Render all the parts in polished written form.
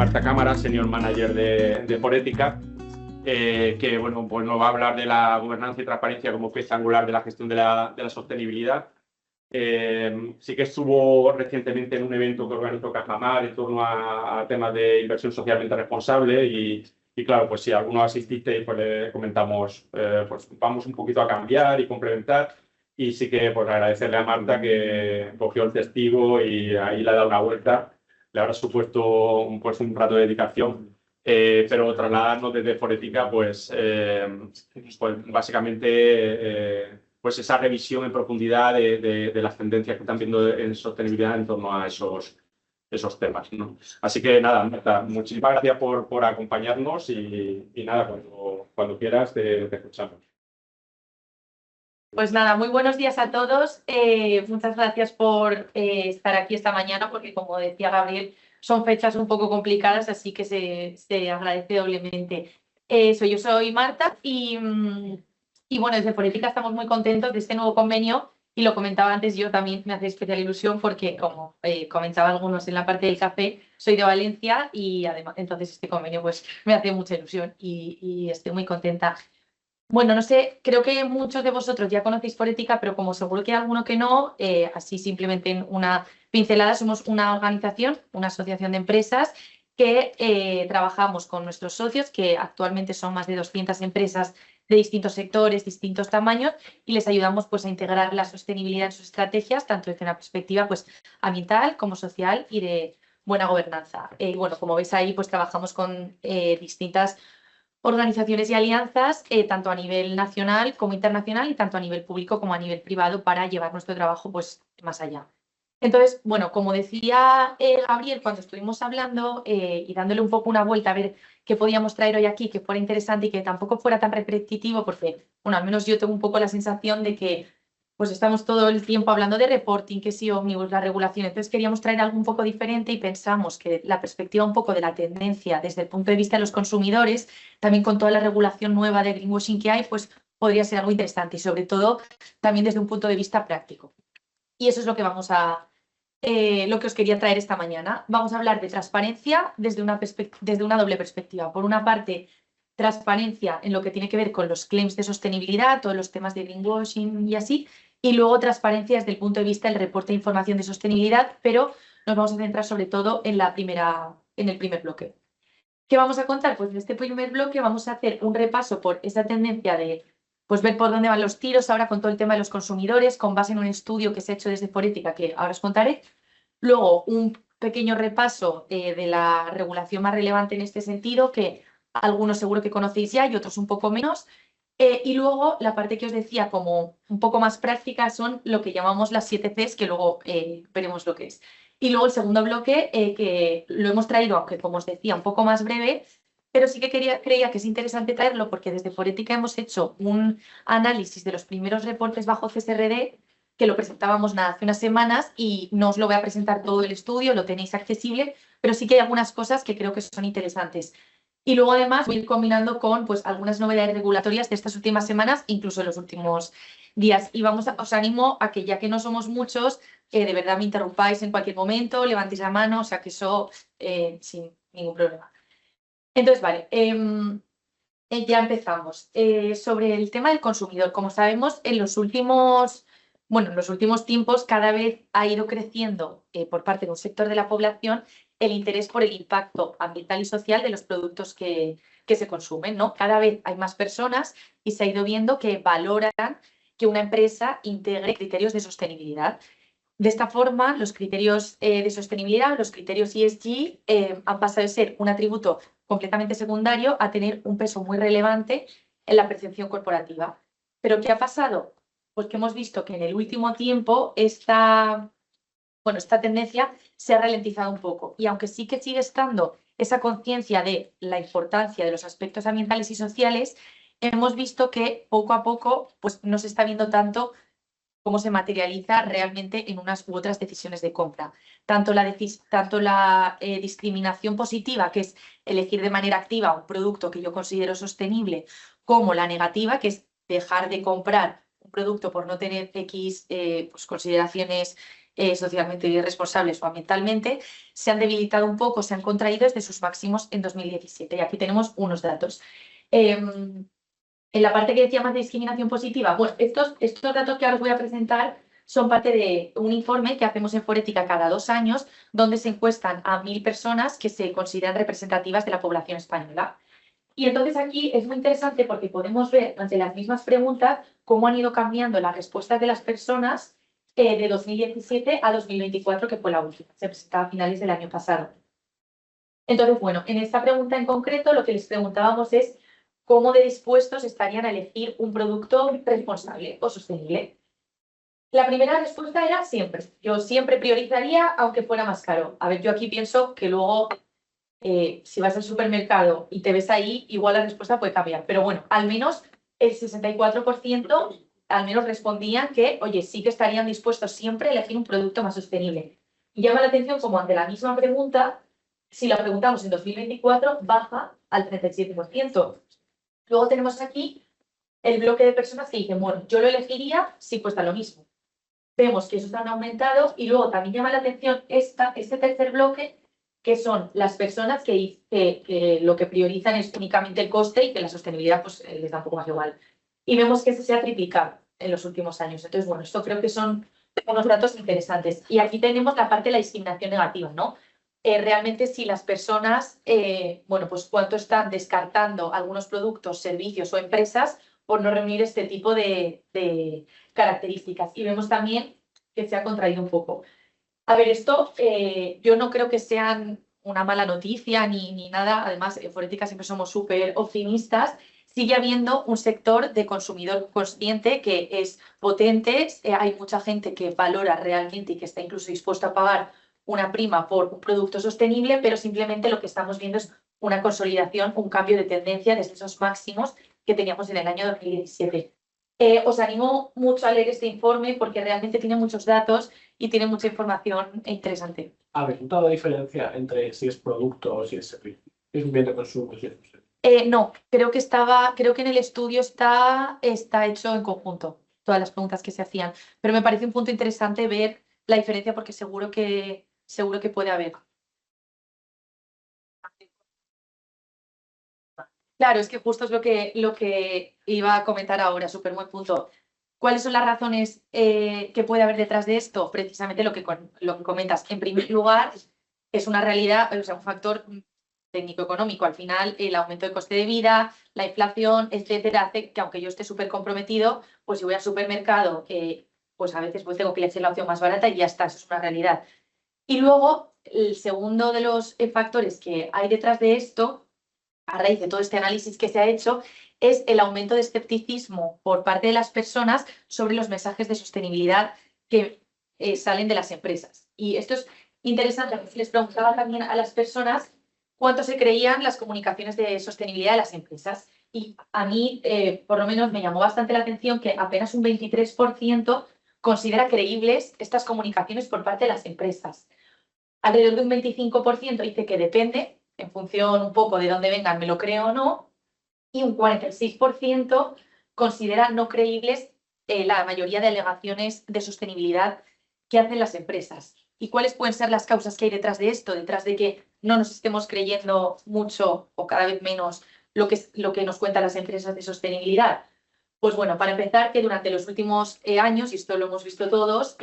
Marta Cámara, Senior Manager de Forética, que bueno, pues nos va a hablar de la gobernanza y transparencia como pieza angular de la gestión de la sostenibilidad. Sí que estuvo recientemente en un evento que organizó Cajamar en torno a temas de inversión socialmente responsable y claro, pues si alguno asististe, pues le comentamos, pues vamos un poquito a cambiar y complementar. Y sí que pues agradecerle a Marta que cogió el testigo y ahí le ha dado una vuelta. Le habrá supuesto pues, un rato de dedicación, pero trasladarnos desde Forética, pues básicamente pues esa revisión en profundidad de las tendencias que están viendo en sostenibilidad en torno a esos temas, ¿no? Así que nada, Marta, muchísimas gracias por acompañarnos y nada, cuando quieras te escuchamos. Pues nada, muy buenos días a todos. Muchas gracias por estar aquí esta mañana, porque como decía Gabriel, son fechas un poco complicadas, así que se agradece doblemente. Yo soy Marta y bueno, desde Forética estamos muy contentos de este nuevo convenio y lo comentaba antes, yo también me hace especial ilusión porque, como comentaba algunos en la parte del café, soy de Valencia y además entonces este convenio pues me hace mucha ilusión y estoy muy contenta. Bueno, no sé, creo que muchos de vosotros ya conocéis Forética, pero como seguro que hay alguno que no, así simplemente en una pincelada, somos una organización, una asociación de empresas que trabajamos con nuestros socios, que actualmente son más de 200 empresas de distintos sectores, distintos tamaños, y les ayudamos pues, a integrar la sostenibilidad en sus estrategias, tanto desde una perspectiva pues, ambiental como social y de buena gobernanza. Bueno, como veis ahí, pues trabajamos con distintas organizaciones y alianzas, tanto a nivel nacional como internacional y tanto a nivel público como a nivel privado para llevar nuestro trabajo pues, más allá. Entonces, bueno, como decía Gabriel cuando estuvimos hablando y dándole un poco una vuelta a ver qué podíamos traer hoy aquí, que fuera interesante y que tampoco fuera tan repetitivo, porque, bueno, al menos yo tengo un poco la sensación de que pues estamos todo el tiempo hablando de reporting, que sí, ómnibus, la regulación. Entonces queríamos traer algo un poco diferente y pensamos que la perspectiva un poco de la tendencia desde el punto de vista de los consumidores, también con toda la regulación nueva de greenwashing que hay, pues podría ser algo interesante y sobre todo también desde un punto de vista práctico. Y eso es lo que lo que os quería traer esta mañana. Vamos a hablar de transparencia desde una doble perspectiva. Por una parte, transparencia en lo que tiene que ver con los claims de sostenibilidad, todos los temas de greenwashing y así, y luego transparencia desde el punto de vista del reporte de información de sostenibilidad, pero nos vamos a centrar sobre todo en el primer bloque. ¿Qué vamos a contar? Pues en este primer bloque vamos a hacer un repaso por esa tendencia de pues, ver por dónde van los tiros ahora con todo el tema de los consumidores, con base en un estudio que se ha hecho desde Forética, que ahora os contaré. Luego, un pequeño repaso de la regulación más relevante en este sentido, que algunos seguro que conocéis ya y otros un poco menos. Y luego, la parte que os decía como un poco más práctica son lo que llamamos las 7 Cs, que luego veremos lo que es. Y luego el segundo bloque, que lo hemos traído, aunque como os decía, un poco más breve, pero sí que creía que es interesante traerlo porque desde Forética hemos hecho un análisis de los primeros reportes bajo CSRD, que lo presentábamos hace unas semanas y no os lo voy a presentar todo el estudio, lo tenéis accesible, pero sí que hay algunas cosas que creo que son interesantes. Y luego además voy a ir combinando con pues, algunas novedades regulatorias de estas últimas semanas, incluso en los últimos días. Y os animo a que ya que no somos muchos, de verdad me interrumpáis en cualquier momento, levantéis la mano, o sea que eso sin ningún problema. Entonces, vale, ya empezamos. Sobre el tema del consumidor, como sabemos, en los últimos tiempos cada vez ha ido creciendo por parte de un sector de la población el interés por el impacto ambiental y social de los productos que se consumen, ¿no? Cada vez hay más personas y se ha ido viendo que valoran que una empresa integre criterios de sostenibilidad. De esta forma, los criterios de sostenibilidad, los criterios ESG, han pasado de ser un atributo completamente secundario a tener un peso muy relevante en la percepción corporativa. ¿Pero qué ha pasado? Pues que hemos visto que en el último tiempo esta tendencia se ha ralentizado un poco. Y aunque sí que sigue estando esa conciencia de la importancia de los aspectos ambientales y sociales, hemos visto que poco a poco pues, no se está viendo tanto cómo se materializa realmente en unas u otras decisiones de compra. Tanto la discriminación positiva, que es elegir de manera activa un producto que yo considero sostenible, como la negativa, que es dejar de comprar un producto por no tener X consideraciones socialmente responsables o ambientalmente, se han debilitado un poco, se han contraído desde sus máximos en 2017. Y aquí tenemos unos datos. En la parte que decía más de discriminación positiva, bueno, estos datos que ahora os voy a presentar son parte de un informe que hacemos en Forética cada 2 años, donde se encuestan a 1000 personas que se consideran representativas de la población española. Y entonces aquí es muy interesante porque podemos ver ante las mismas preguntas cómo han ido cambiando las respuestas de las personas de 2017 a 2024, que fue la última, se presentaba a finales del año pasado. Entonces, bueno, en esta pregunta en concreto lo que les preguntábamos es cómo de dispuestos estarían a elegir un producto responsable o sostenible. La primera respuesta era siempre. Yo siempre priorizaría aunque fuera más caro. A ver, yo aquí pienso que luego si vas al supermercado y te ves ahí, igual la respuesta puede cambiar. Pero bueno, al menos el 64% al menos respondían que, oye, sí que estarían dispuestos siempre a elegir un producto más sostenible. Y llama la atención como ante la misma pregunta, si la preguntamos en 2024, baja al 37%. Luego tenemos aquí el bloque de personas que dicen, bueno, yo lo elegiría si cuesta lo mismo. Vemos que esos han aumentado y luego también llama la atención este tercer bloque, que son las personas que lo que priorizan es únicamente el coste y que la sostenibilidad pues, les da un poco más igual. Y vemos que eso se ha triplicado en los últimos años. Entonces, bueno, esto creo que son unos datos interesantes. Y aquí tenemos la parte de la discriminación negativa, ¿no? Realmente si las personas, bueno, pues cuánto están descartando algunos productos, servicios o empresas por no reunir este tipo de características. Y vemos también que se ha contraído un poco. A ver, esto yo no creo que sean una mala noticia ni nada. Además, en Forética siempre somos súper optimistas. Sigue habiendo un sector de consumidor consciente que es potente. Hay mucha gente que valora realmente y que está incluso dispuesta a pagar una prima por un producto sostenible, pero simplemente lo que estamos viendo es una consolidación, un cambio de tendencia desde esos máximos que teníamos en el año 2017. Os animo mucho a leer este informe porque realmente tiene muchos datos y tiene mucha información interesante. A ver, ¿notado la diferencia entre si es producto o si es servicio? Es un bien de consumo, si es un servicio. No, creo que en el estudio está hecho en conjunto, todas las preguntas que se hacían. Pero me parece un punto interesante ver la diferencia porque seguro que puede haber. Claro, es que justo es lo que iba a comentar ahora, súper buen punto. ¿Cuáles son las razones que puede haber detrás de esto? Precisamente lo que comentas. En primer lugar, es una realidad, o sea, un factor técnico-económico. Al final, el aumento de coste de vida, la inflación, etcétera, hace que aunque yo esté súper comprometido, pues si voy al supermercado, pues a veces pues tengo que elegir la opción más barata y ya está, eso es una realidad. Y luego, el segundo de los factores que hay detrás de esto, a raíz de todo este análisis que se ha hecho, es el aumento de escepticismo por parte de las personas sobre los mensajes de sostenibilidad que salen de las empresas. Y esto es interesante, les preguntaba también a las personas cuánto se creían las comunicaciones de sostenibilidad de las empresas. Y a mí, por lo menos, me llamó bastante la atención que apenas un 23% considera creíbles estas comunicaciones por parte de las empresas. Alrededor de un 25% dice que depende, en función un poco de dónde vengan, me lo creo o no, y un 46% considera no creíbles la mayoría de alegaciones de sostenibilidad que hacen las empresas. ¿Y cuáles pueden ser las causas que hay detrás de esto? Detrás de que no nos estemos creyendo mucho o cada vez menos lo que nos cuentan las empresas de sostenibilidad. Pues bueno, para empezar, que durante los últimos años, y esto lo hemos visto todos,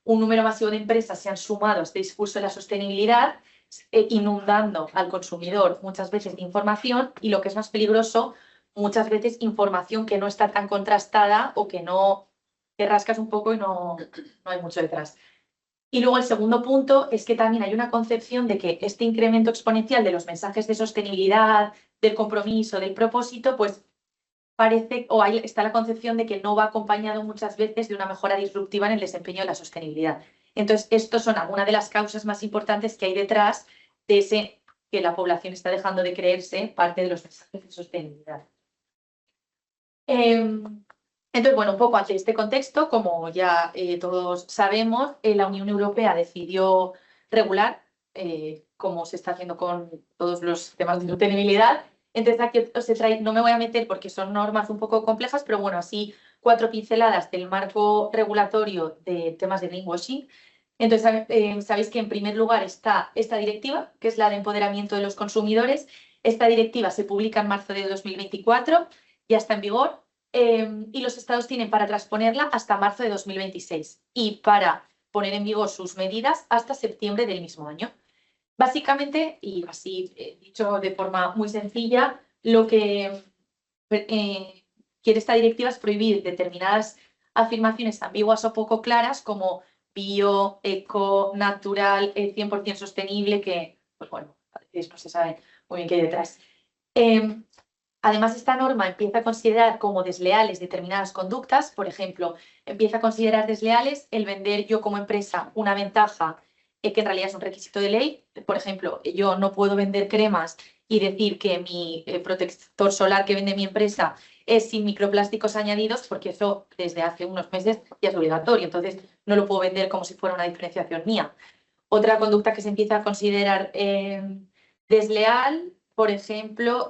un número masivo de empresas se han sumado a este discurso de la sostenibilidad, inundando al consumidor muchas veces de información y, lo que es más peligroso, muchas veces información que no está tan contrastada o que no te rascas un poco y no hay mucho detrás. Y luego el segundo punto es que también hay una concepción de que este incremento exponencial de los mensajes de sostenibilidad, del compromiso, del propósito, pues parece, o ahí está la concepción de que no va acompañado muchas veces de una mejora disruptiva en el desempeño de la sostenibilidad. Entonces, estos son algunas de las causas más importantes que hay detrás de ese que la población está dejando de creerse parte de los mensajes de sostenibilidad. Entonces, bueno, un poco ante este contexto, como ya todos sabemos, la Unión Europea decidió regular, como se está haciendo con todos los temas de sostenibilidad. Entonces, aquí os he traído, no me voy a meter porque son normas un poco complejas, pero bueno, así 4 pinceladas del marco regulatorio de temas de greenwashing. Entonces, sabéis que en primer lugar está esta directiva, que es la de empoderamiento de los consumidores. Esta directiva se publica en marzo de 2024, ya está en vigor, y los estados tienen para transponerla hasta marzo de 2026 y para poner en vigor sus medidas hasta septiembre del mismo año. Básicamente, y así dicho de forma muy sencilla, lo que quiere esta directiva es prohibir determinadas afirmaciones ambiguas o poco claras como bio, eco, natural, 100% sostenible, que, pues bueno, a veces no se sabe muy bien qué hay detrás. Además, esta norma empieza a considerar como desleales determinadas conductas. Por ejemplo, empieza a considerar desleales el vender yo como empresa una ventaja que en realidad es un requisito de ley. Por ejemplo, yo no puedo vender cremas y decir que mi protector solar que vende mi empresa es sin microplásticos añadidos, porque eso desde hace unos meses ya es obligatorio. Entonces, no lo puedo vender como si fuera una diferenciación mía. Otra conducta que se empieza a considerar desleal, por ejemplo,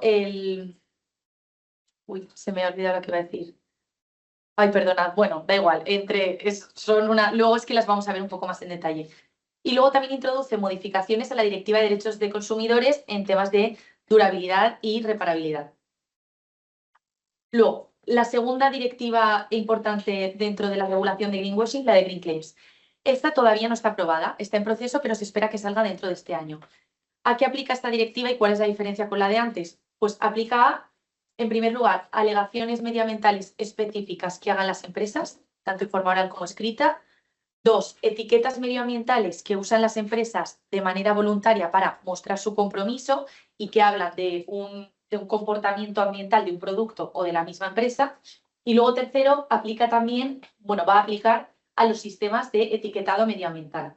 Uy, se me ha olvidado lo que iba a decir. Ay, perdonad. Bueno, da igual. Luego es que las vamos a ver un poco más en detalle. Y luego también introduce modificaciones a la Directiva de Derechos de Consumidores en temas de durabilidad y reparabilidad. Luego, la segunda directiva importante dentro de la regulación de greenwashing, la de Green Claims. Esta todavía no está aprobada, está en proceso, pero se espera que salga dentro de este año. ¿A qué aplica esta directiva y cuál es la diferencia con la de antes? Pues aplica, en primer lugar, alegaciones medioambientales específicas que hagan las empresas, tanto en forma oral como escrita. 2, etiquetas medioambientales que usan las empresas de manera voluntaria para mostrar su compromiso y que hablan de un comportamiento ambiental de un producto o de la misma empresa. Y luego, tercero, va a aplicar a los sistemas de etiquetado medioambiental.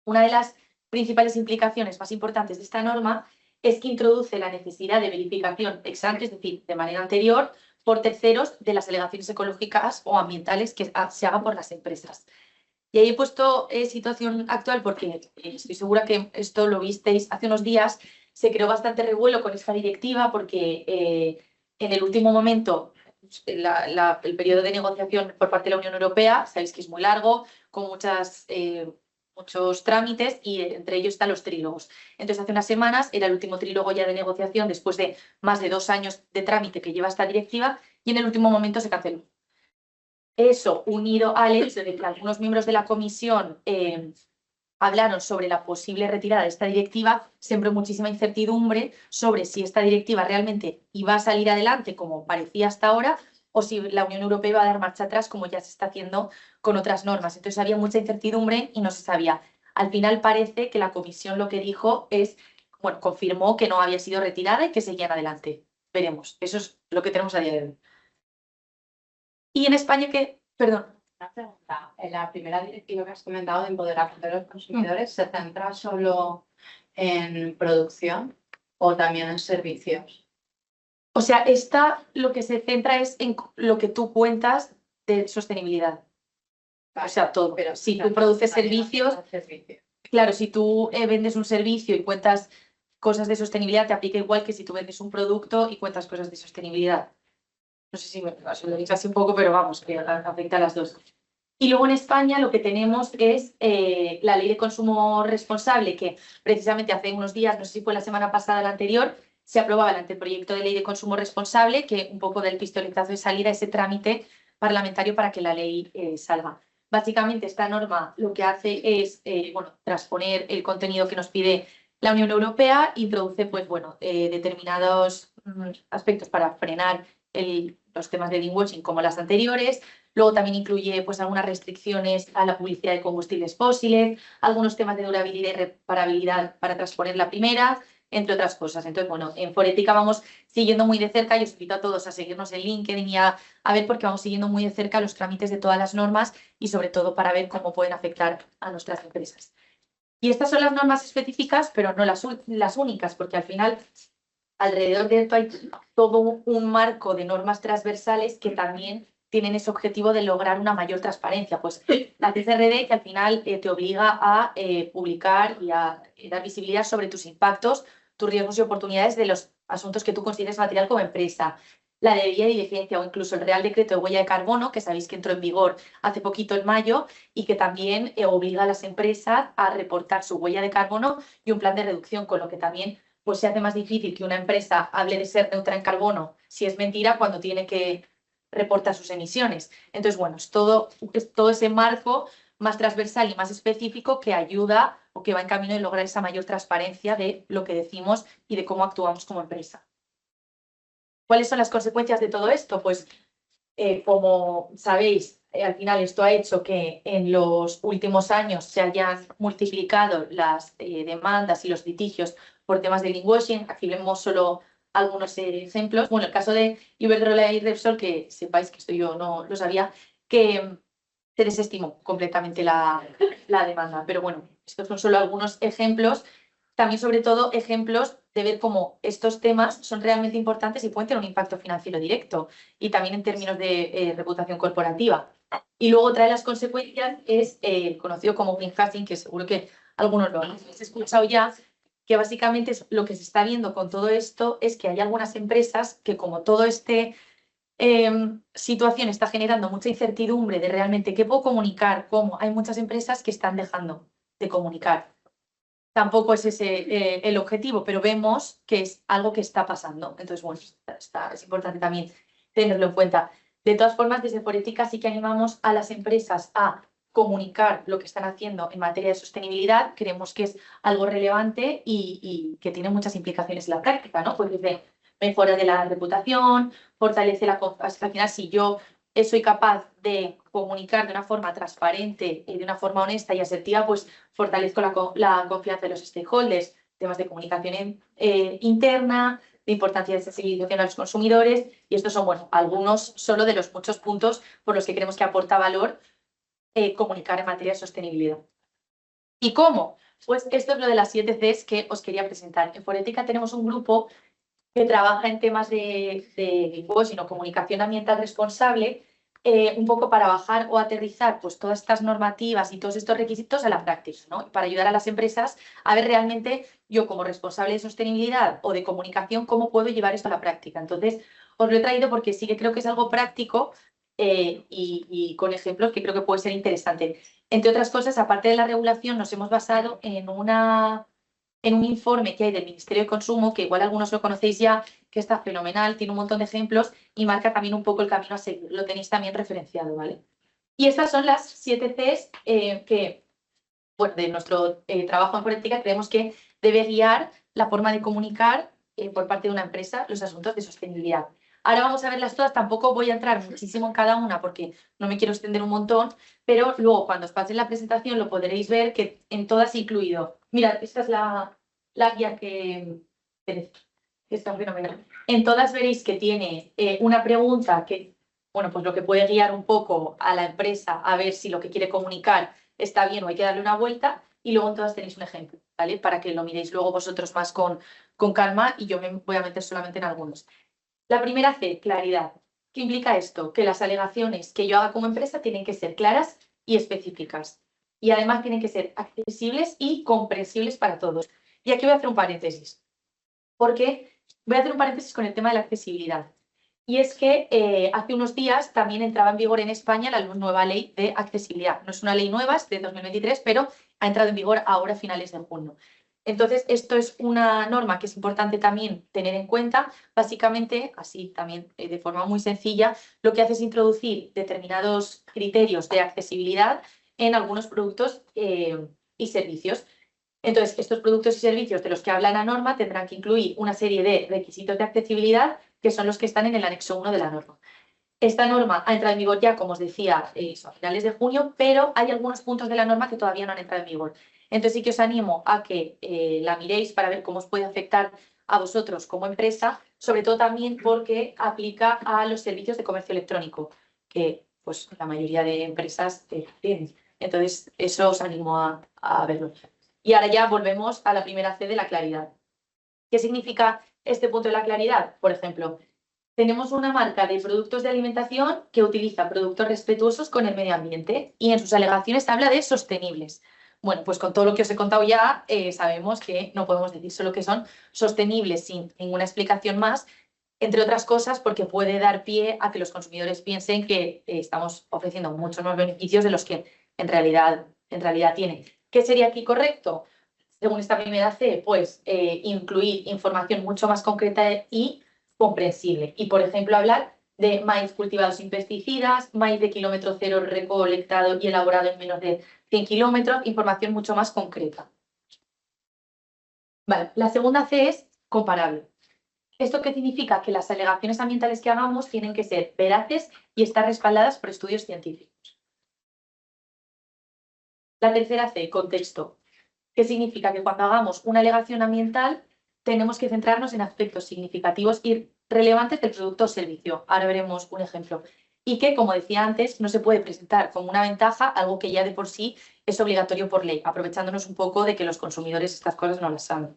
Una de las principales implicaciones más importantes de esta norma es que introduce la necesidad de verificación ex ante, es decir, de manera anterior, por terceros de las alegaciones ecológicas o ambientales que se hagan por las empresas. Y ahí he puesto situación actual porque estoy segura que esto lo visteis hace unos días. Se creó bastante revuelo con esta directiva porque en el último momento el periodo de negociación por parte de la Unión Europea, sabéis que es muy largo, con muchos trámites y entre ellos están los trílogos. Entonces, hace unas semanas era el último trílogo ya de negociación después de más de 2 años de trámite que lleva esta directiva y en el último momento se canceló. Eso, unido al hecho de que algunos miembros de la comisión hablaron sobre la posible retirada de esta directiva, sembró muchísima incertidumbre sobre si esta directiva realmente iba a salir adelante como parecía hasta ahora o si la Unión Europea iba a dar marcha atrás como ya se está haciendo con otras normas. Entonces había mucha incertidumbre y no se sabía. Al final parece que la comisión lo que dijo es, bueno, confirmó que no había sido retirada y que seguían adelante. Veremos. Eso es lo que tenemos a día de hoy. Y en España perdón. Una pregunta. En la primera directiva que has comentado de empoderamiento de los consumidores, ¿se centra solo en producción o también en servicios? O sea, lo que se centra es en lo que tú cuentas de sostenibilidad. Vale, o sea, todo. pero Si tú produces servicios, claro, si tú vendes un servicio y cuentas cosas de sostenibilidad, te aplica igual que si tú vendes un producto y cuentas cosas de sostenibilidad. No sé si lo he dicho así un poco, pero vamos, que afecta a las dos. Y luego en España lo que tenemos es la ley de consumo responsable, que precisamente hace unos días, no sé si fue la semana pasada o la anterior, se aprobaba el anteproyecto de ley de consumo responsable, que un poco del pistoletazo de salida, ese trámite parlamentario para que la ley salga. Básicamente esta norma lo que hace es transponer el contenido que nos pide la Unión Europea, introduce determinados aspectos para frenar los temas de greenwashing como las anteriores. Luego también incluye algunas restricciones a la publicidad de combustibles fósiles, algunos temas de durabilidad y reparabilidad para transponer la primera, entre otras cosas. Entonces, en Forética vamos siguiendo muy de cerca y os invito a todos a seguirnos en LinkedIn y a ver porque vamos siguiendo muy de cerca los trámites de todas las normas y sobre todo para ver cómo pueden afectar a nuestras empresas. Y estas son las normas específicas, pero no las únicas, porque al final alrededor de esto hay todo un marco de normas transversales que también tienen ese objetivo de lograr una mayor transparencia. Pues la CSRD, que al final te obliga a publicar y a dar visibilidad sobre tus impactos, tus riesgos y oportunidades de los asuntos que tú consideres material como empresa. la de debida y eficiencia o incluso el Real Decreto de Huella de Carbono, que sabéis que entró en vigor hace poquito en mayo y que también obliga a las empresas a reportar su huella de carbono y un plan de reducción, con lo que también pues, se hace más difícil que una empresa hable de ser neutra en carbono si es mentira cuando tiene que reportar sus emisiones. Entonces, bueno, es todo ese marco más transversal y más específico que ayuda o que va en camino de lograr esa mayor transparencia de lo que decimos y de cómo actuamos como empresa. ¿Cuáles son las consecuencias de todo esto? Pues, como sabéis, al final esto ha hecho que en los últimos años se hayan multiplicado las demandas y los litigios por temas de greenwashing. Aquí vemos solo algunos ejemplos. Bueno, el caso de Iberdrola y Repsol, que sepáis que esto yo no lo sabía, que se desestimó completamente la demanda. Pero bueno, estos son solo algunos ejemplos. También, sobre todo, ejemplos de ver cómo estos temas son realmente importantes y pueden tener un impacto financiero directo y también en términos de reputación corporativa. Y luego trae las consecuencias, es conocido como greenwashing, que seguro que algunos lo habéis escuchado ya, que básicamente es lo que se está viendo con todo esto es que hay algunas empresas que, como todo situación está generando mucha incertidumbre de realmente qué puedo comunicar, cómo, hay muchas empresas que están dejando de comunicar. Tampoco es ese el objetivo, pero vemos que es algo que está pasando. Entonces, bueno, es importante también tenerlo en cuenta. De todas formas, desde Forética sí que animamos a las empresas a comunicar lo que están haciendo en materia de sostenibilidad. Creemos que es algo relevante y que tiene muchas implicaciones en la práctica, ¿no? Pues desde mejora de la reputación, fortalece la confianza. Al final, si yo soy capaz de comunicar de una forma transparente y de una forma honesta y asertiva, pues fortalezco la confianza de los stakeholders, temas de comunicación interna, de importancia de sensibilización a los consumidores, y estos son, bueno, algunos solo de los muchos puntos por los que creemos que aporta valor comunicar en materia de sostenibilidad. ¿Y cómo? Pues esto es lo de las 7 Cs que os quería presentar. En Forética tenemos un grupo que trabaja en temas de greenwashing o comunicación ambiental responsable, un poco para bajar o aterrizar pues, todas estas normativas y todos estos requisitos a la práctica, ¿no? Para ayudar a las empresas a ver realmente yo como responsable de sostenibilidad o de comunicación cómo puedo llevar esto a la práctica. Entonces, os lo he traído porque sí que creo que es algo práctico y con ejemplos que creo que puede ser interesante. Entre otras cosas, aparte de la regulación, nos hemos basado en un informe que hay del Ministerio de Consumo, que igual algunos lo conocéis ya, que está fenomenal, tiene un montón de ejemplos y marca también un poco el camino a seguir. Lo tenéis también referenciado, ¿vale? Y estas son las 7 Cs que, bueno, de nuestro trabajo en Forética creemos que debe guiar la forma de comunicar por parte de una empresa los asuntos de sostenibilidad. Ahora vamos a verlas todas, tampoco voy a entrar muchísimo en cada una porque no me quiero extender un montón, pero luego cuando os pase la presentación lo podréis ver que en todas he incluido. Mirad, esta es la guía que está fenomenal. En todas veréis que tiene una pregunta que, bueno, pues lo que puede guiar un poco a la empresa a ver si lo que quiere comunicar está bien o hay que darle una vuelta, y luego en todas tenéis un ejemplo, ¿vale? Para que lo miréis luego vosotros más con calma y yo me voy a meter solamente en algunos. La primera C, claridad. ¿Qué implica esto? Que las alegaciones que yo haga como empresa tienen que ser claras y específicas. Y además tienen que ser accesibles y comprensibles para todos. Y aquí voy a hacer un paréntesis. Porque voy a hacer un paréntesis con el tema de la accesibilidad. Y es que hace unos días también entraba en vigor en España la nueva ley de accesibilidad. No es una ley nueva, es de 2023, pero ha entrado en vigor ahora a finales de junio. Entonces, esto es una norma que es importante también tener en cuenta. Básicamente, así también de forma muy sencilla, lo que hace es introducir determinados criterios de accesibilidad en algunos productos y servicios. Entonces, estos productos y servicios de los que habla la norma tendrán que incluir una serie de requisitos de accesibilidad que son los que están en el anexo 1 de la norma. Esta norma ha entrado en vigor ya, como os decía, a finales de junio, pero hay algunos puntos de la norma que todavía no han entrado en vigor. Entonces sí que os animo a que la miréis para ver cómo os puede afectar a vosotros como empresa, sobre todo también porque aplica a los servicios de comercio electrónico, que pues la mayoría de empresas tienen. Entonces eso os animo a verlo. Y ahora ya volvemos a la primera C de la claridad. ¿Qué significa este punto de la claridad? Por ejemplo, tenemos una marca de productos de alimentación que utiliza productos respetuosos con el medio ambiente y en sus alegaciones habla de sostenibles. Bueno, pues con todo lo que os he contado ya sabemos que no podemos decir solo que son sostenibles sin ninguna explicación más entre otras cosas porque puede dar pie a que los consumidores piensen que estamos ofreciendo muchos más beneficios de los que en realidad tienen. ¿Qué sería aquí correcto? Según esta primera C, pues incluir información mucho más concreta y comprensible. Y, por ejemplo, hablar de maíz cultivado sin pesticidas, maíz de kilómetro cero recolectado y elaborado en menos de 100 kilómetros, información mucho más concreta. Vale, la segunda C es comparable. ¿Esto qué significa? Que las alegaciones ambientales que hagamos tienen que ser veraces y estar respaldadas por estudios científicos. La tercera C, contexto. ¿Qué significa? Que cuando hagamos una alegación ambiental tenemos que centrarnos en aspectos significativos y relevantes del producto o servicio. Ahora veremos un ejemplo. Y que, como decía antes, no se puede presentar como una ventaja algo que ya de por sí es obligatorio por ley, aprovechándonos un poco de que los consumidores estas cosas no las saben.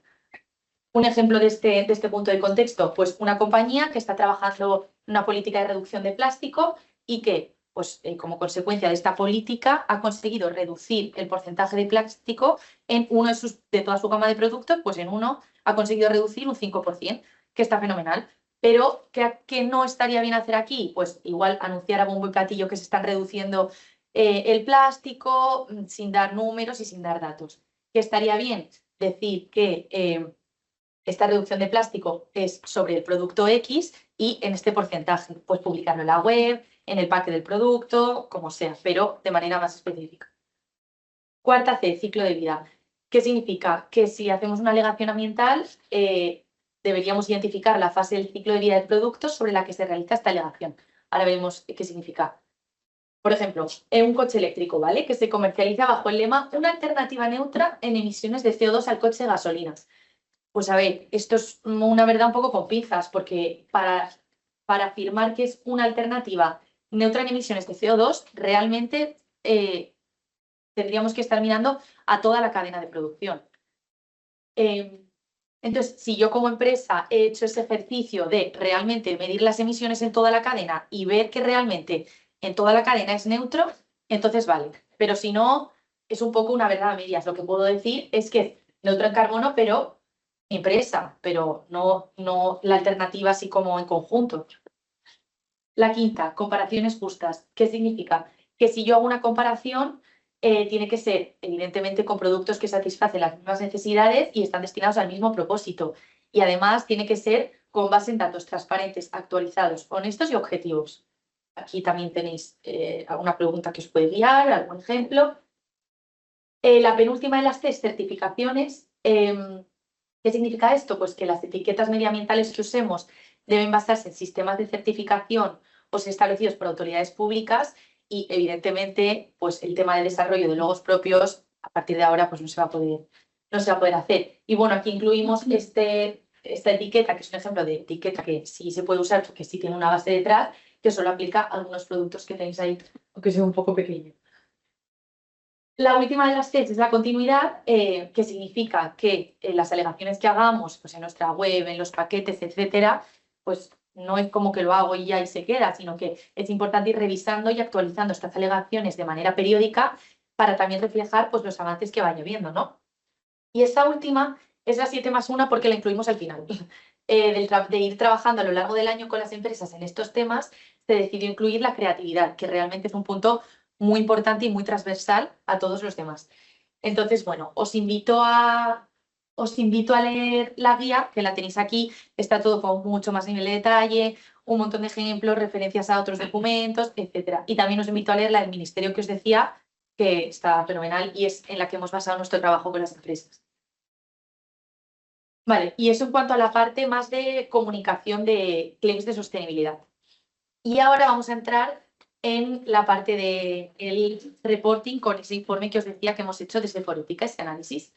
Un ejemplo de este punto de contexto, pues una compañía que está trabajando una política de reducción de plástico y que, pues, como consecuencia de esta política, ha conseguido reducir el porcentaje de plástico en uno de toda su gama de productos, pues en uno ha conseguido reducir un 5%, que está fenomenal. Pero, ¿qué no estaría bien hacer aquí? Pues igual anunciar a bombo y platillo que se están reduciendo el plástico sin dar números y sin dar datos. ¿Qué estaría bien? Decir que esta reducción de plástico es sobre el producto X y en este porcentaje, pues publicarlo en la web, en el pack del producto, como sea, pero de manera más específica. Cuarta C, ciclo de vida. ¿Qué significa? Que si hacemos una alegación ambiental, deberíamos identificar la fase del ciclo de vida del producto sobre la que se realiza esta alegación. Ahora veremos qué significa. Por ejemplo, en un coche eléctrico, ¿vale? Que se comercializa bajo el lema una alternativa neutra en emisiones de CO2 al coche de gasolinas. Pues a ver, esto es una verdad un poco con pinzas, porque para afirmar que es una alternativa neutra en emisiones de CO2, realmente tendríamos que estar mirando a toda la cadena de producción. Entonces, si yo como empresa he hecho ese ejercicio de realmente medir las emisiones en toda la cadena y ver que realmente en toda la cadena es neutro, entonces vale. Pero si no, es un poco una verdad a medias. Lo que puedo decir es que es neutro en carbono, pero empresa, pero no la alternativa así como en conjunto. La quinta, comparaciones justas. ¿Qué significa? Que si yo hago una comparación, tiene que ser evidentemente con productos que satisfacen las mismas necesidades y están destinados al mismo propósito. Y además tiene que ser con base en datos transparentes, actualizados, honestos y objetivos. Aquí también tenéis alguna pregunta que os puede guiar, algún ejemplo. La penúltima de las 3 certificaciones. ¿Qué significa esto? Pues que las etiquetas medioambientales que usemos deben basarse en sistemas de certificación o ser establecidos por autoridades públicas y, evidentemente, pues el tema de desarrollo de logos propios, a partir de ahora, pues no se va a poder hacer. Y bueno, aquí incluimos esta etiqueta, que es un ejemplo de etiqueta que sí se puede usar porque sí tiene una base detrás, que solo aplica a algunos productos que tenéis ahí, aunque sea un poco pequeño. La última de las es la continuidad, que significa que las alegaciones que hagamos pues en nuestra web, en los paquetes, etcétera, pues no es como que lo hago y ya y se queda, sino que es importante ir revisando y actualizando estas alegaciones de manera periódica para también reflejar pues, los avances que vaya viendo, ¿no? Y esta última es la 7+1 porque la incluimos al final. De ir trabajando a lo largo del año con las empresas en estos temas, se decidió incluir la creatividad, que realmente es un punto muy importante y muy transversal a todos los demás. Entonces, bueno, os invito a leer la guía, que la tenéis aquí, está todo con mucho más nivel de detalle, un montón de ejemplos, referencias a otros documentos, etc. Y también os invito a leer la del ministerio que os decía, que está fenomenal y es en la que hemos basado nuestro trabajo con las empresas. Vale, y eso en cuanto a la parte más de comunicación de claims de sostenibilidad. Y ahora vamos a entrar en la parte del reporting con ese informe que os decía que hemos hecho desde Forética, ese análisis.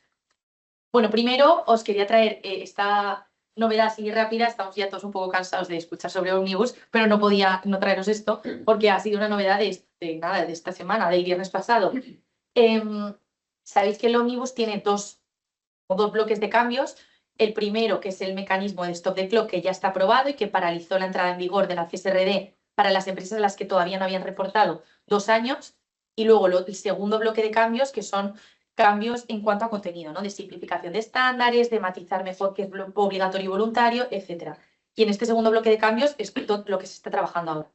Bueno, primero os quería traer esta novedad así rápida. Estamos ya todos un poco cansados de escuchar sobre Omnibus, pero no podía no traeros esto porque ha sido una novedad de esta semana, del viernes pasado. Sabéis que el Omnibus tiene dos bloques de cambios. El primero, que es el mecanismo de stop the clock, que ya está aprobado y que paralizó la entrada en vigor de la CSRD para las empresas a las que todavía no habían reportado 2 años. Y luego el segundo bloque de cambios, que son cambios en cuanto a contenido, ¿no? De simplificación de estándares, de matizar mejor qué es obligatorio y voluntario, etc. Y en este segundo bloque de cambios es todo lo que se está trabajando ahora.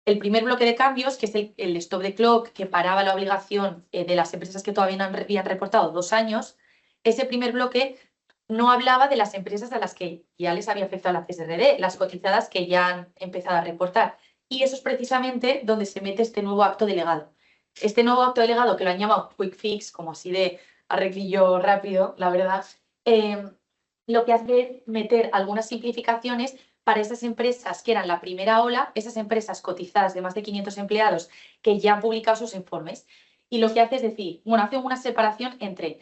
El primer bloque de cambios, que es el stop the clock, que paraba la obligación de las empresas que todavía no habían reportado 2 años, ese primer bloque no hablaba de las empresas a las que ya les había afectado la CSRD, las cotizadas que ya han empezado a reportar. Y eso es precisamente donde se mete este nuevo acto delegado. Este nuevo acto delegado, que lo han llamado Quick Fix, como así de arreglillo rápido, la verdad, lo que hace es meter algunas simplificaciones para esas empresas que eran la primera ola, esas empresas cotizadas de más de 500 empleados que ya han publicado sus informes. Y lo que hace es decir, bueno, hace una separación entre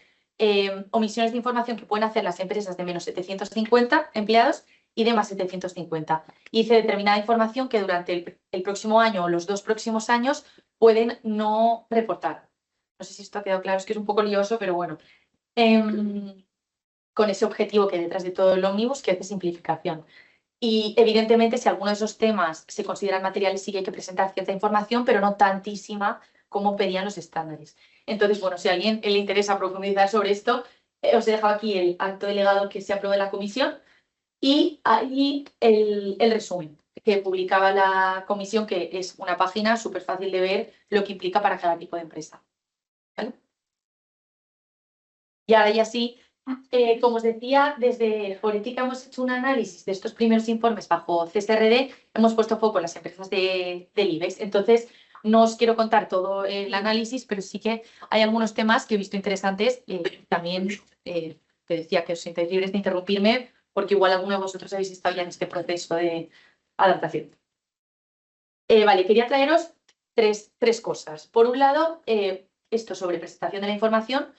omisiones de información que pueden hacer las empresas de menos 750 empleados y de más 750. Y dice determinada información que durante el próximo año o los 2 próximos años pueden no reportar. No sé si esto ha quedado claro, es que es un poco lioso, pero bueno. Con ese objetivo que hay detrás de todo el ómnibus, que es de simplificación. Y evidentemente, si alguno de esos temas se consideran materiales, sí que hay que presentar cierta información, pero no tantísima como pedían los estándares. Entonces, bueno, si a alguien le interesa profundizar sobre esto, os he dejado aquí el acto delegado que se aprobó en la comisión y ahí el resumen que publicaba la comisión, que es una página súper fácil de ver lo que implica para cada tipo de empresa. ¿Vale? Y ahora ya sí, como os decía, desde Forética hemos hecho un análisis de estos primeros informes bajo CSRD, hemos puesto foco en las empresas del IBEX. Entonces, no os quiero contar todo el análisis, pero sí que hay algunos temas que he visto interesantes. También te decía que os sintáis libres de interrumpirme, porque igual alguno de vosotros habéis estado ya en este proceso de adaptación. Vale, quería traeros tres cosas. Por un lado, esto sobre presentación de la información.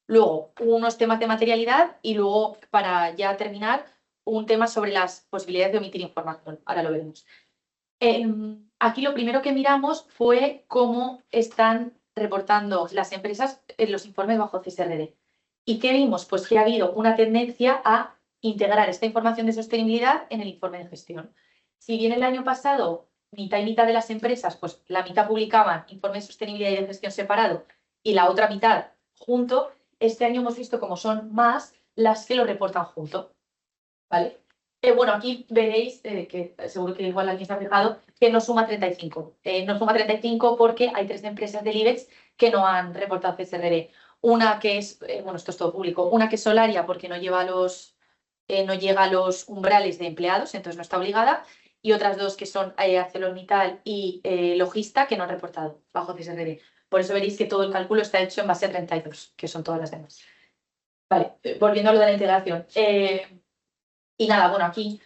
Luego, unos temas de materialidad y luego, para ya terminar, un tema sobre las posibilidades de omitir información. Ahora lo veremos. Aquí lo primero que miramos fue cómo están reportando las empresas en los informes bajo CSRD. ¿Y qué vimos? Pues que ha habido una tendencia a integrar esta información de sostenibilidad en el informe de gestión. Si bien el año pasado mitad y mitad de las empresas, pues la mitad publicaban informe de sostenibilidad y de gestión separado y la otra mitad junto, este año hemos visto cómo son más las que lo reportan junto, ¿vale? Bueno, aquí veréis, que seguro que igual alguien se ha fijado, que no suma 35. No suma 35 porque hay 3 empresas del IBEX que no han reportado CSRD. Una que es, bueno, esto es todo público, una que es Solaria porque no llega a los umbrales de empleados, entonces no está obligada, y otras 2 que son ArcelorMittal y Logista que no han reportado bajo CSRD. Por eso veréis que todo el cálculo está hecho en base a 32, que son todas las demás. Vale, volviendo a lo de la integración. Y nada, bueno, aquí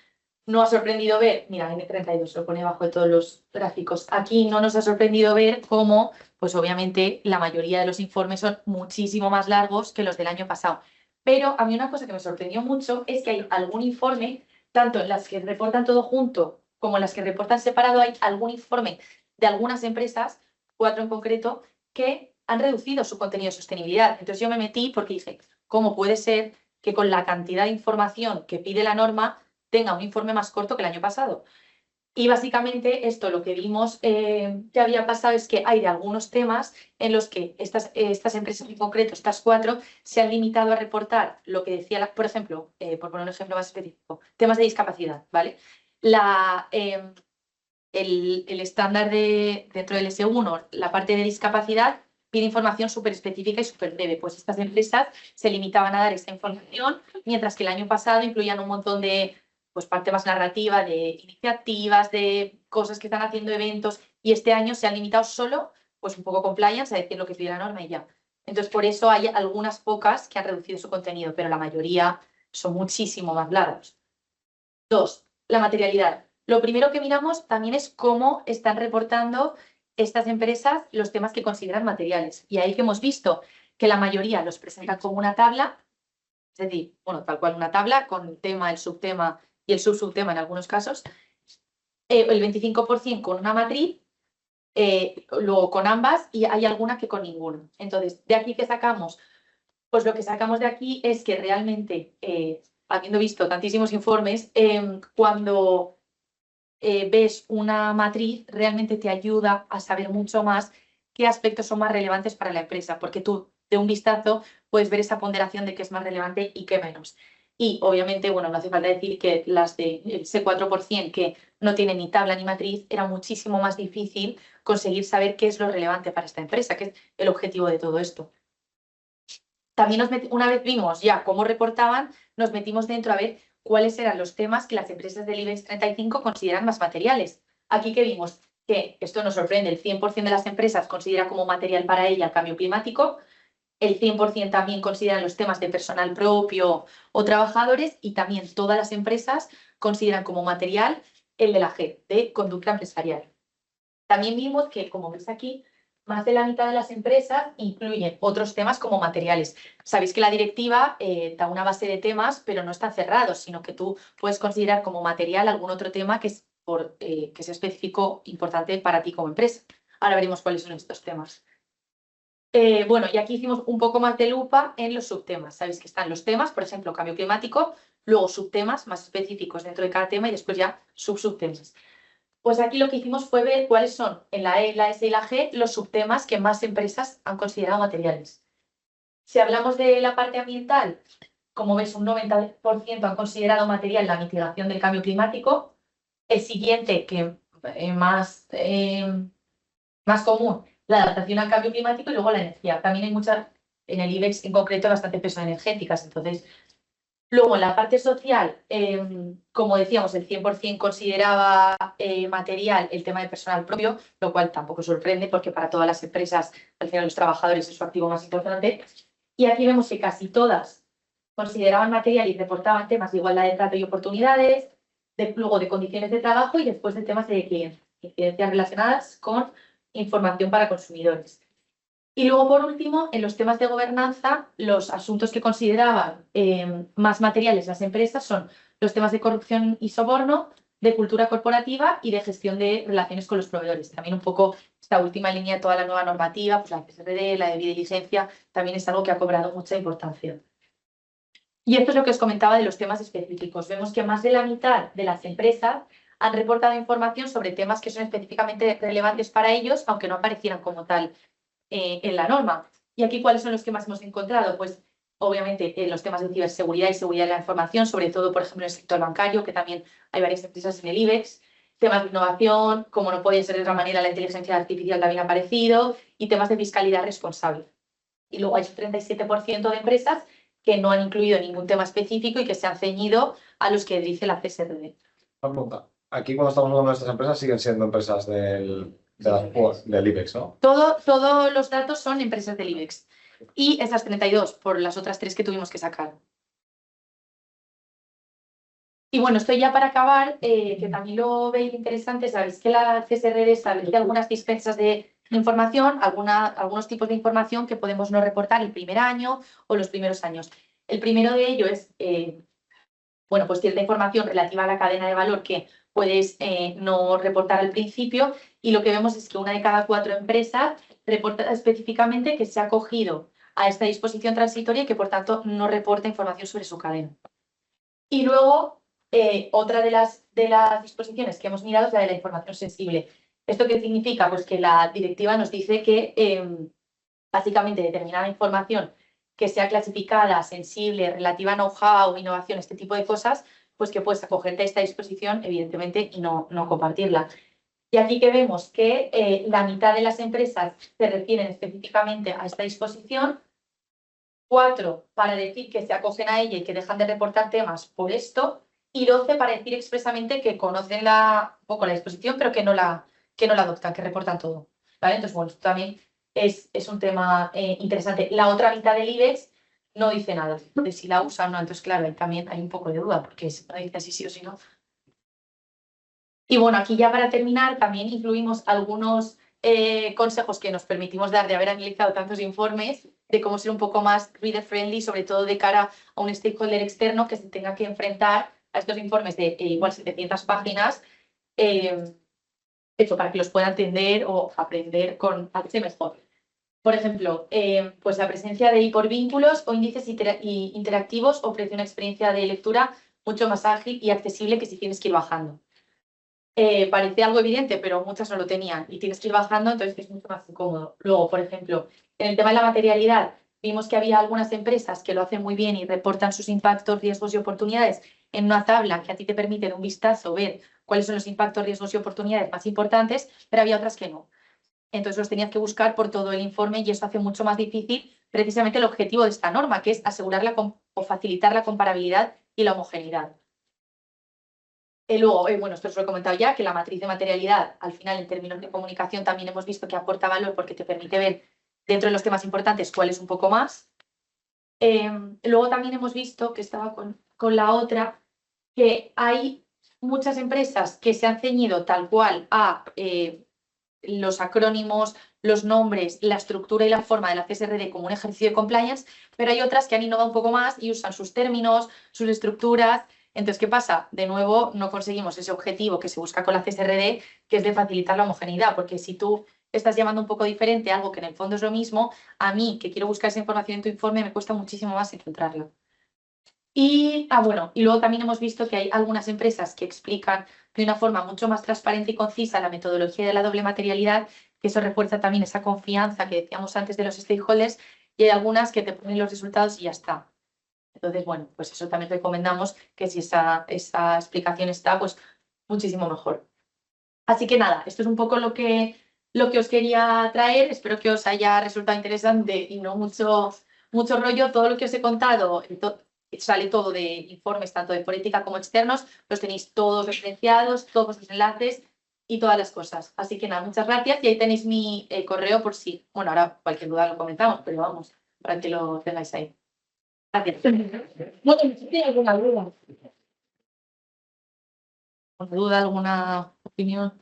no ha sorprendido ver, mira, N32 lo pone abajo de todos los gráficos. Aquí no nos ha sorprendido ver cómo, pues obviamente, la mayoría de los informes son muchísimo más largos que los del año pasado. Pero a mí una cosa que me sorprendió mucho es que hay algún informe, tanto en las que reportan todo junto como en las que reportan separado, hay algún informe de algunas empresas, 4 en concreto, que han reducido su contenido de sostenibilidad. Entonces yo me metí porque dije, ¿cómo puede ser que con la cantidad de información que pide la norma tenga un informe más corto que el año pasado? Y básicamente esto lo que vimos que había pasado es que hay de algunos temas en los que estas empresas en concreto, estas 4, se han limitado a reportar lo que decía, por ejemplo, por poner un ejemplo más específico, temas de discapacidad, ¿vale? El estándar dentro del S1, la parte de discapacidad, pide información súper específica y súper breve. Pues estas empresas se limitaban a dar esta información, mientras que el año pasado incluían un montón de pues, parte más narrativa, de iniciativas, de cosas que están haciendo eventos, y este año se han limitado solo, pues un poco compliance, a decir lo que pide la norma y ya. Entonces, por eso hay algunas pocas que han reducido su contenido, pero la mayoría son muchísimo más largos. 2, la materialidad. Lo primero que miramos también es cómo están reportando estas empresas los temas que consideran materiales. Y ahí que hemos visto que la mayoría los presentan como una tabla, es decir, bueno, tal cual una tabla con el tema, el subtema y el subsubtema en algunos casos. El 25% con una matriz, luego con ambas, y hay alguna que con ninguna. Entonces, ¿de aquí qué sacamos? Pues lo que sacamos de aquí es que realmente, habiendo visto tantísimos informes, cuando ves una matriz, realmente te ayuda a saber mucho más qué aspectos son más relevantes para la empresa, porque tú de un vistazo puedes ver esa ponderación de qué es más relevante y qué menos. Y obviamente, bueno, no hace falta decir que las de ese 4% que no tienen ni tabla ni matriz, era muchísimo más difícil conseguir saber qué es lo relevante para esta empresa, que es el objetivo de todo esto. También una vez vimos ya cómo reportaban, nos metimos dentro a ver cuáles eran los temas que las empresas del IBEX 35 consideran más materiales. Aquí que vimos que, esto nos sorprende, el 100% de las empresas considera como material para ella el cambio climático, el 100% también consideran los temas de personal propio o trabajadores y también todas las empresas consideran como material el de la G, de conducta empresarial. También vimos que, como ves aquí, más de la mitad de las empresas incluyen otros temas como materiales. Sabéis que la directiva da una base de temas, pero no están cerrados, sino que tú puedes considerar como material algún otro tema que sea específico importante para ti como empresa. Ahora veremos cuáles son estos temas. Bueno, y aquí hicimos un poco más de lupa en los subtemas. Sabéis que están los temas, por ejemplo, cambio climático, luego subtemas más específicos dentro de cada tema y después ya subtemas. Pues aquí lo que hicimos fue ver cuáles son en la E, la S y la G los subtemas que más empresas han considerado materiales. Si hablamos de la parte ambiental, como ves, un 90% han considerado material la mitigación del cambio climático. El siguiente, que más común, la adaptación al cambio climático y luego la energía. También hay muchas, en el IBEX en concreto, bastante peso energéticas. Entonces, luego en la parte social, como decíamos, el 100% consideraba material el tema de personal propio, lo cual tampoco sorprende porque para todas las empresas, al final los trabajadores es su activo más importante. Y aquí vemos que casi todas consideraban material y reportaban temas de igualdad de trato y oportunidades, luego de condiciones de trabajo y después de temas de clientes, incidencias relacionadas con información para consumidores. Y luego, por último, en los temas de gobernanza, los asuntos que consideraban más materiales las empresas son los temas de corrupción y soborno, de cultura corporativa y de gestión de relaciones con los proveedores. También un poco esta última línea de toda la nueva normativa, pues la CSRD, la debida diligencia, también es algo que ha cobrado mucha importancia. Y esto es lo que os comentaba de los temas específicos. Vemos que más de la mitad de las empresas han reportado información sobre temas que son específicamente relevantes para ellos, aunque no aparecieran como tal en la norma. ¿Y aquí cuáles son los que más hemos encontrado? Pues obviamente los temas de ciberseguridad y seguridad de la información, sobre todo, por ejemplo, en el sector bancario, que también hay varias empresas en el IBEX, temas de innovación, como no podía ser de otra manera, la inteligencia artificial también ha aparecido, y temas de fiscalidad responsable. Y luego hay un 37% de empresas que no han incluido ningún tema específico y que se han ceñido a los que dice la CSRD. Aquí cuando estamos hablando de estas empresas siguen siendo empresas del IBEX, ¿no? Todos los datos son empresas del IBEX. Y esas 32 por las otras 3 que tuvimos que sacar. Y bueno, esto ya para acabar, que también lo veis interesante, sabéis que la CSRD establece algunas dispensas de información, algunos tipos de información que podemos no reportar el primer año o los primeros años. El primero de ellos es, bueno, pues cierta información relativa a la cadena de valor que puedes no reportar al principio, y lo que vemos es que una de cada 4 empresas reporta específicamente que se ha acogido a esta disposición transitoria y que por tanto no reporta información sobre su cadena. Y luego, otra de las disposiciones que hemos mirado es la de la información sensible. ¿Esto qué significa? Pues que la directiva nos dice que básicamente determinada información que sea clasificada, sensible, relativa a know-how, innovación, este tipo de cosas, pues que puedes acogerte a esta disposición, evidentemente, y no compartirla. Y aquí que vemos que la mitad de las empresas se refieren específicamente a esta disposición, 4 para decir que se acogen a ella y que dejan de reportar temas por esto, y 12 para decir expresamente que conocen un poco la disposición, pero que no la adoptan, que reportan todo. ¿Vale? Entonces, bueno, esto también es un tema interesante. La otra mitad del IBEX no dice nada de si la usan o no. Entonces, claro, ahí también hay un poco de duda, porque no dice si sí o si no. Y bueno, aquí ya para terminar, también incluimos algunos consejos que nos permitimos dar de haber analizado tantos informes, de cómo ser un poco más reader friendly, sobre todo de cara a un stakeholder externo que se tenga que enfrentar a estos informes de igual 700 páginas, eso, para que los pueda entender o aprender con hacerse mejor. Por ejemplo, pues la presencia de por vínculos o índices interactivos ofrece una experiencia de lectura mucho más ágil y accesible que si tienes que ir bajando. Parece algo evidente, pero muchas no lo tenían y tienes que ir bajando, entonces es mucho más incómodo. Luego, por ejemplo, en el tema de la materialidad, vimos que había algunas empresas que lo hacen muy bien y reportan sus impactos, riesgos y oportunidades en una tabla que a ti te permite de un vistazo ver cuáles son los impactos, riesgos y oportunidades más importantes, pero había otras que no. Entonces los tenías que buscar por todo el informe y eso hace mucho más difícil precisamente el objetivo de esta norma, que es asegurar o facilitar la comparabilidad y la homogeneidad. Luego, bueno, esto os lo he comentado ya, que la matriz de materialidad, al final, en términos de comunicación, también hemos visto que aporta valor porque te permite ver dentro de los temas importantes cuál es un poco más. Luego también hemos visto, que estaba con la otra, que hay muchas empresas que se han ceñido tal cual a los acrónimos, los nombres, la estructura y la forma de la CSRD como un ejercicio de compliance, pero hay otras que han innovado un poco más y usan sus términos, sus estructuras. Entonces, ¿qué pasa? De nuevo, no conseguimos ese objetivo que se busca con la CSRD, que es de facilitar la homogeneidad, porque si tú estás llamando un poco diferente algo que en el fondo es lo mismo, a mí, que quiero buscar esa información en tu informe, me cuesta muchísimo más encontrarla. Y, bueno, y luego también hemos visto que hay algunas empresas que explican de una forma mucho más transparente y concisa la metodología de la doble materialidad, que eso refuerza también esa confianza que decíamos antes de los stakeholders, y hay algunas que te ponen los resultados y ya está. Entonces, bueno, pues eso también recomendamos que si esa explicación está, pues muchísimo mejor. Así que nada, esto es un poco lo que os quería traer. Espero que os haya resultado interesante y no mucho rollo. Todo lo que os he contado sale todo de informes, tanto de política como externos. Los tenéis todos referenciados, todos los enlaces y todas las cosas. Así que nada, muchas gracias. Y ahí tenéis mi correo por si, bueno, ahora cualquier duda lo comentamos, pero vamos, para que lo tengáis ahí. Gracias. Bueno, ¿tiene alguna duda? ¿Alguna duda, alguna opinión?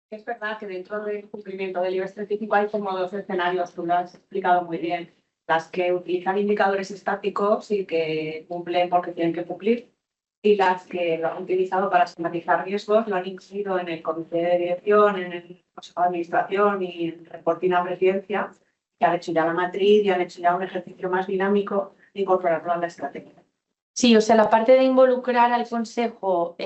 Es verdad que dentro del cumplimiento del IBEX 35 hay como dos escenarios, tú lo has explicado muy bien, las que utilizan indicadores estáticos y que cumplen porque tienen que cumplir, y las que lo han utilizado para esquematizar riesgos, lo han incluido en el comité de dirección, en el consejo de administración y en el reporting a presidencia, que han hecho ya la matriz y han hecho ya un ejercicio más dinámico de incorporarlo a la estrategia. Sí, o sea, la parte de involucrar al consejo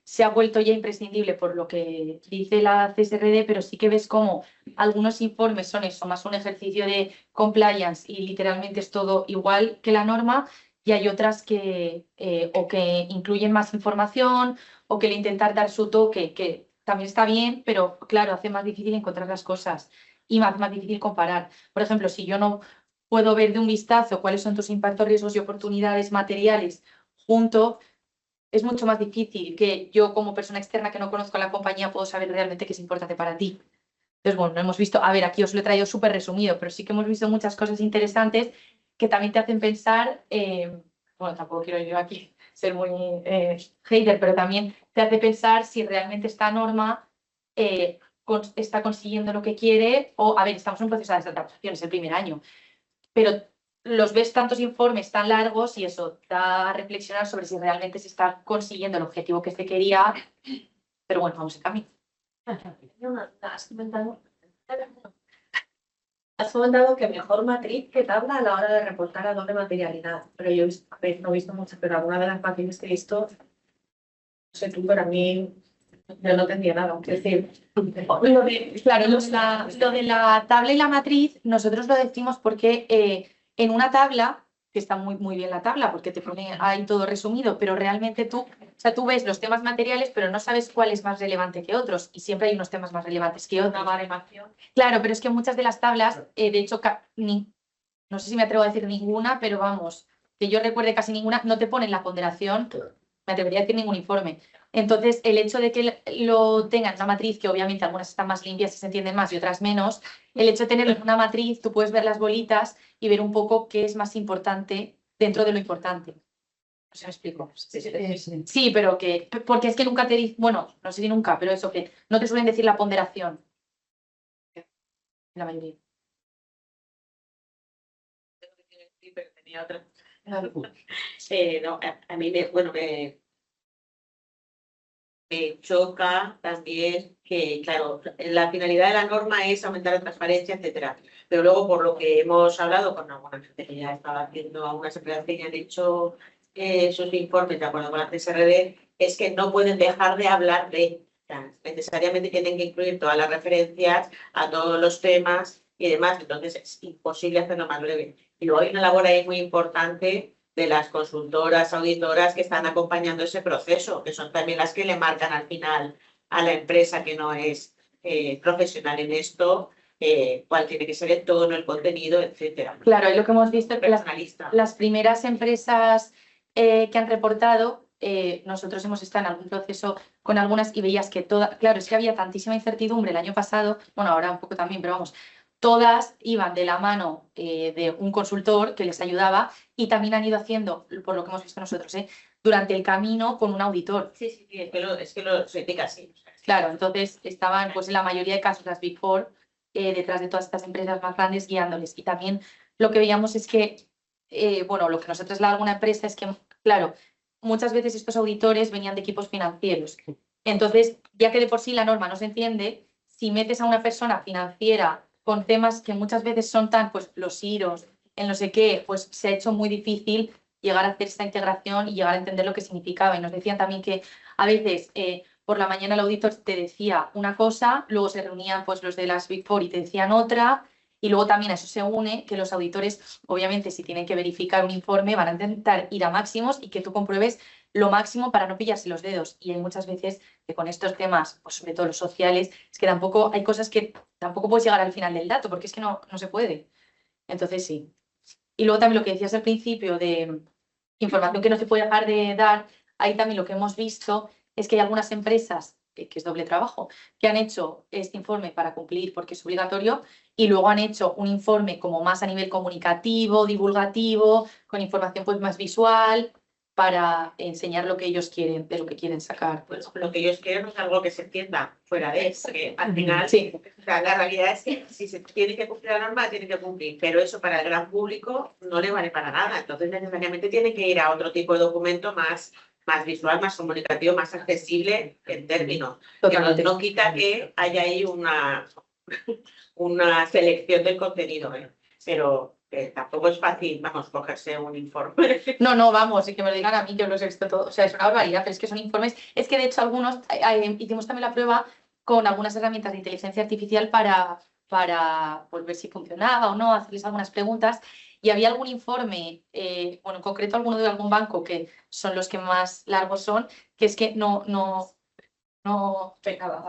se ha vuelto ya imprescindible por lo que dice la CSRD, pero sí que ves como algunos informes son eso, más un ejercicio de compliance y literalmente es todo igual que la norma, y hay otras que o que incluyen más información o que le intentan dar su toque, que también está bien, pero claro, hace más difícil encontrar las cosas y más difícil comparar. Por ejemplo, si yo no puedo ver de un vistazo cuáles son tus impactos, riesgos y oportunidades materiales junto, es mucho más difícil que yo como persona externa que no conozco la compañía puedo saber realmente qué es importante para ti. Entonces, bueno, hemos visto, a ver, aquí os lo he traído súper resumido, pero sí que hemos visto muchas cosas interesantes que también te hacen pensar, bueno, tampoco quiero yo aquí ser muy hater, pero también te hace pensar si realmente esta norma está consiguiendo lo que quiere o, a ver, estamos en un proceso de adaptación, es el primer año, pero los ves tantos informes tan largos y eso da a reflexionar sobre si realmente se está consiguiendo el objetivo que se quería, pero bueno, vamos en camino. Has comentado que mejor matriz que tabla a la hora de reportar a doble materialidad, pero yo no he visto muchas, pero alguna de las matrices que he visto, no sé tú, pero a mí yo no entendía nada. Es decir, Claro, lo de la tabla y la matriz, nosotros lo decimos porque en una tabla, que está muy bien la tabla, porque te pone ahí todo resumido, pero realmente tú ves los temas materiales, pero no sabes cuál es más relevante que otros, y siempre hay unos temas más relevantes que otros. Claro, pero es que muchas de las tablas, de hecho, no sé si me atrevo a decir ninguna, pero vamos, que yo recuerde casi ninguna, no te ponen la ponderación, me atrevería a decir ningún informe. Entonces, el hecho de que lo tengan en una matriz, que obviamente algunas están más limpias y se entienden más y otras menos, el hecho de tenerlo en una matriz, tú puedes ver las bolitas y ver un poco qué es más importante dentro de lo importante. No sé si me explico. Sí, pero porque es que nunca te dicen, bueno, no sé si nunca, pero eso que no te suelen decir la ponderación. La mayoría. Sí, pero tenía otra. No, a mí me choca también que, claro, la finalidad de la norma es aumentar la transparencia, etcétera. Pero luego, por lo que hemos hablado con alguna gente que ya estaba haciendo, algunas empresas que ya han hecho sus informes de acuerdo con la CSRD, es que no pueden dejar de hablar de, necesariamente tienen que incluir todas las referencias a todos los temas y demás, entonces es imposible hacerlo más breve. Y luego hay una labor ahí muy importante de las consultoras, auditoras que están acompañando ese proceso, que son también las que le marcan al final a la empresa que no es profesional en esto, cuál tiene que ser el tono, el contenido, etcétera. Claro, y lo que hemos visto es que Personalista. las primeras empresas que han reportado, nosotros hemos estado en algún proceso con algunas y veías que todas, claro, es que había tantísima incertidumbre el año pasado, bueno, ahora un poco también, pero vamos, todas iban de la mano de un consultor que les ayudaba y también han ido haciendo, por lo que hemos visto nosotros, durante el camino con un auditor. Sí, es que lo se indica así. Claro, entonces estaban pues en la mayoría de casos las Big Four detrás de todas estas empresas más grandes guiándoles. Y también lo que veíamos es que, bueno, lo que nos ha trasladado alguna empresa es que, claro, muchas veces estos auditores venían de equipos financieros. Entonces, ya que de por sí la norma no se entiende, si metes a una persona financiera con temas que muchas veces son tan, pues los IROs, en no sé qué, pues se ha hecho muy difícil llegar a hacer esta integración y llegar a entender lo que significaba. Y nos decían también que a veces por la mañana el auditor te decía una cosa, luego se reunían pues los de las Big Four y te decían otra, y luego también a eso se une que los auditores, obviamente, si tienen que verificar un informe, van a intentar ir a máximos y que tú compruebes lo máximo para no pillarse los dedos. Y hay muchas veces que con estos temas, pues sobre todo los sociales, es que tampoco hay cosas que tampoco puedes llegar al final del dato, porque es que no se puede. Entonces sí. Y luego también lo que decías al principio de información que no se puede dejar de dar, ahí también lo que hemos visto es que hay algunas empresas, que es doble trabajo, que han hecho este informe para cumplir porque es obligatorio y luego han hecho un informe como más a nivel comunicativo, divulgativo, con información pues más visual para enseñar lo que ellos quieren, de lo que quieren sacar. Pues lo que ellos quieren es algo que se entienda fuera de eso, que al final, Sí. o sea, la realidad es que si se tiene que cumplir la norma, tiene que cumplir, pero eso para el gran público no le vale para nada, entonces necesariamente tiene que ir a otro tipo de documento más visual, más comunicativo, más accesible en términos. Que no quita que haya ahí una selección del contenido, pero tampoco es fácil, vamos, cogerse un informe. No, vamos, y que me lo digan a mí, que os los he visto todo. O sea, es una barbaridad, pero es que son informes. Es que de hecho algunos, hicimos también la prueba con algunas herramientas de inteligencia artificial para pues, ver si funcionaba o no, hacerles algunas preguntas. Y había algún informe, bueno, en concreto alguno de algún banco, que son los que más largos son, que es que no,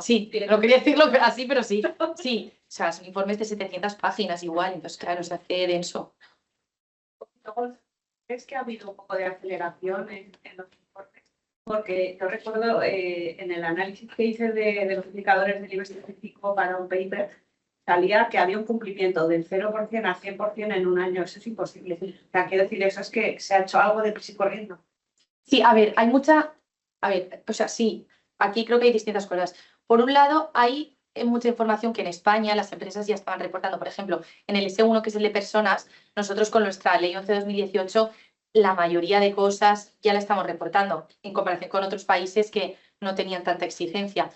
sí, no quería decirlo así, pero sí, sí. O sea, son informes de 700 páginas igual, entonces claro, se hace denso. ¿Crees que ha habido un poco de aceleración en los informes? Porque yo recuerdo en el análisis que hice de los indicadores del IBEX 35 para un paper, salía que había un cumplimiento del 0% a 100% en un año. Eso es imposible. O sea, quiero decir, eso es que se ha hecho algo de prisa y corriendo. Sí, a ver, hay mucha... A ver, o sea, sí, aquí creo que hay distintas cosas. Por un lado, hay mucha información que en España las empresas ya estaban reportando. Por ejemplo, en el S1, que es el de personas, nosotros con nuestra ley 11/2018, la mayoría de cosas ya la estamos reportando, en comparación con otros países que no tenían tanta exigencia.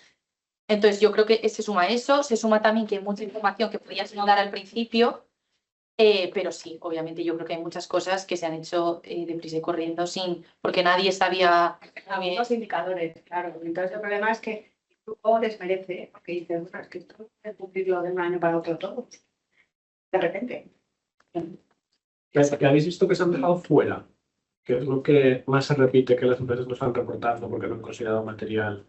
Entonces, yo creo que se suma eso, se suma también que hay mucha información que podías no dar al principio, pero sí, obviamente yo creo que hay muchas cosas que se han hecho deprisa y corriendo porque nadie sabía muy bien. Los indicadores, claro. Entonces el problema es que luego desmerece, porque dices, bueno, es que esto no puede cumplirlo de un año para otro todo. De repente. Que habéis visto que se han dejado fuera, que es lo que más se repite que las empresas no están reportando porque no han considerado material,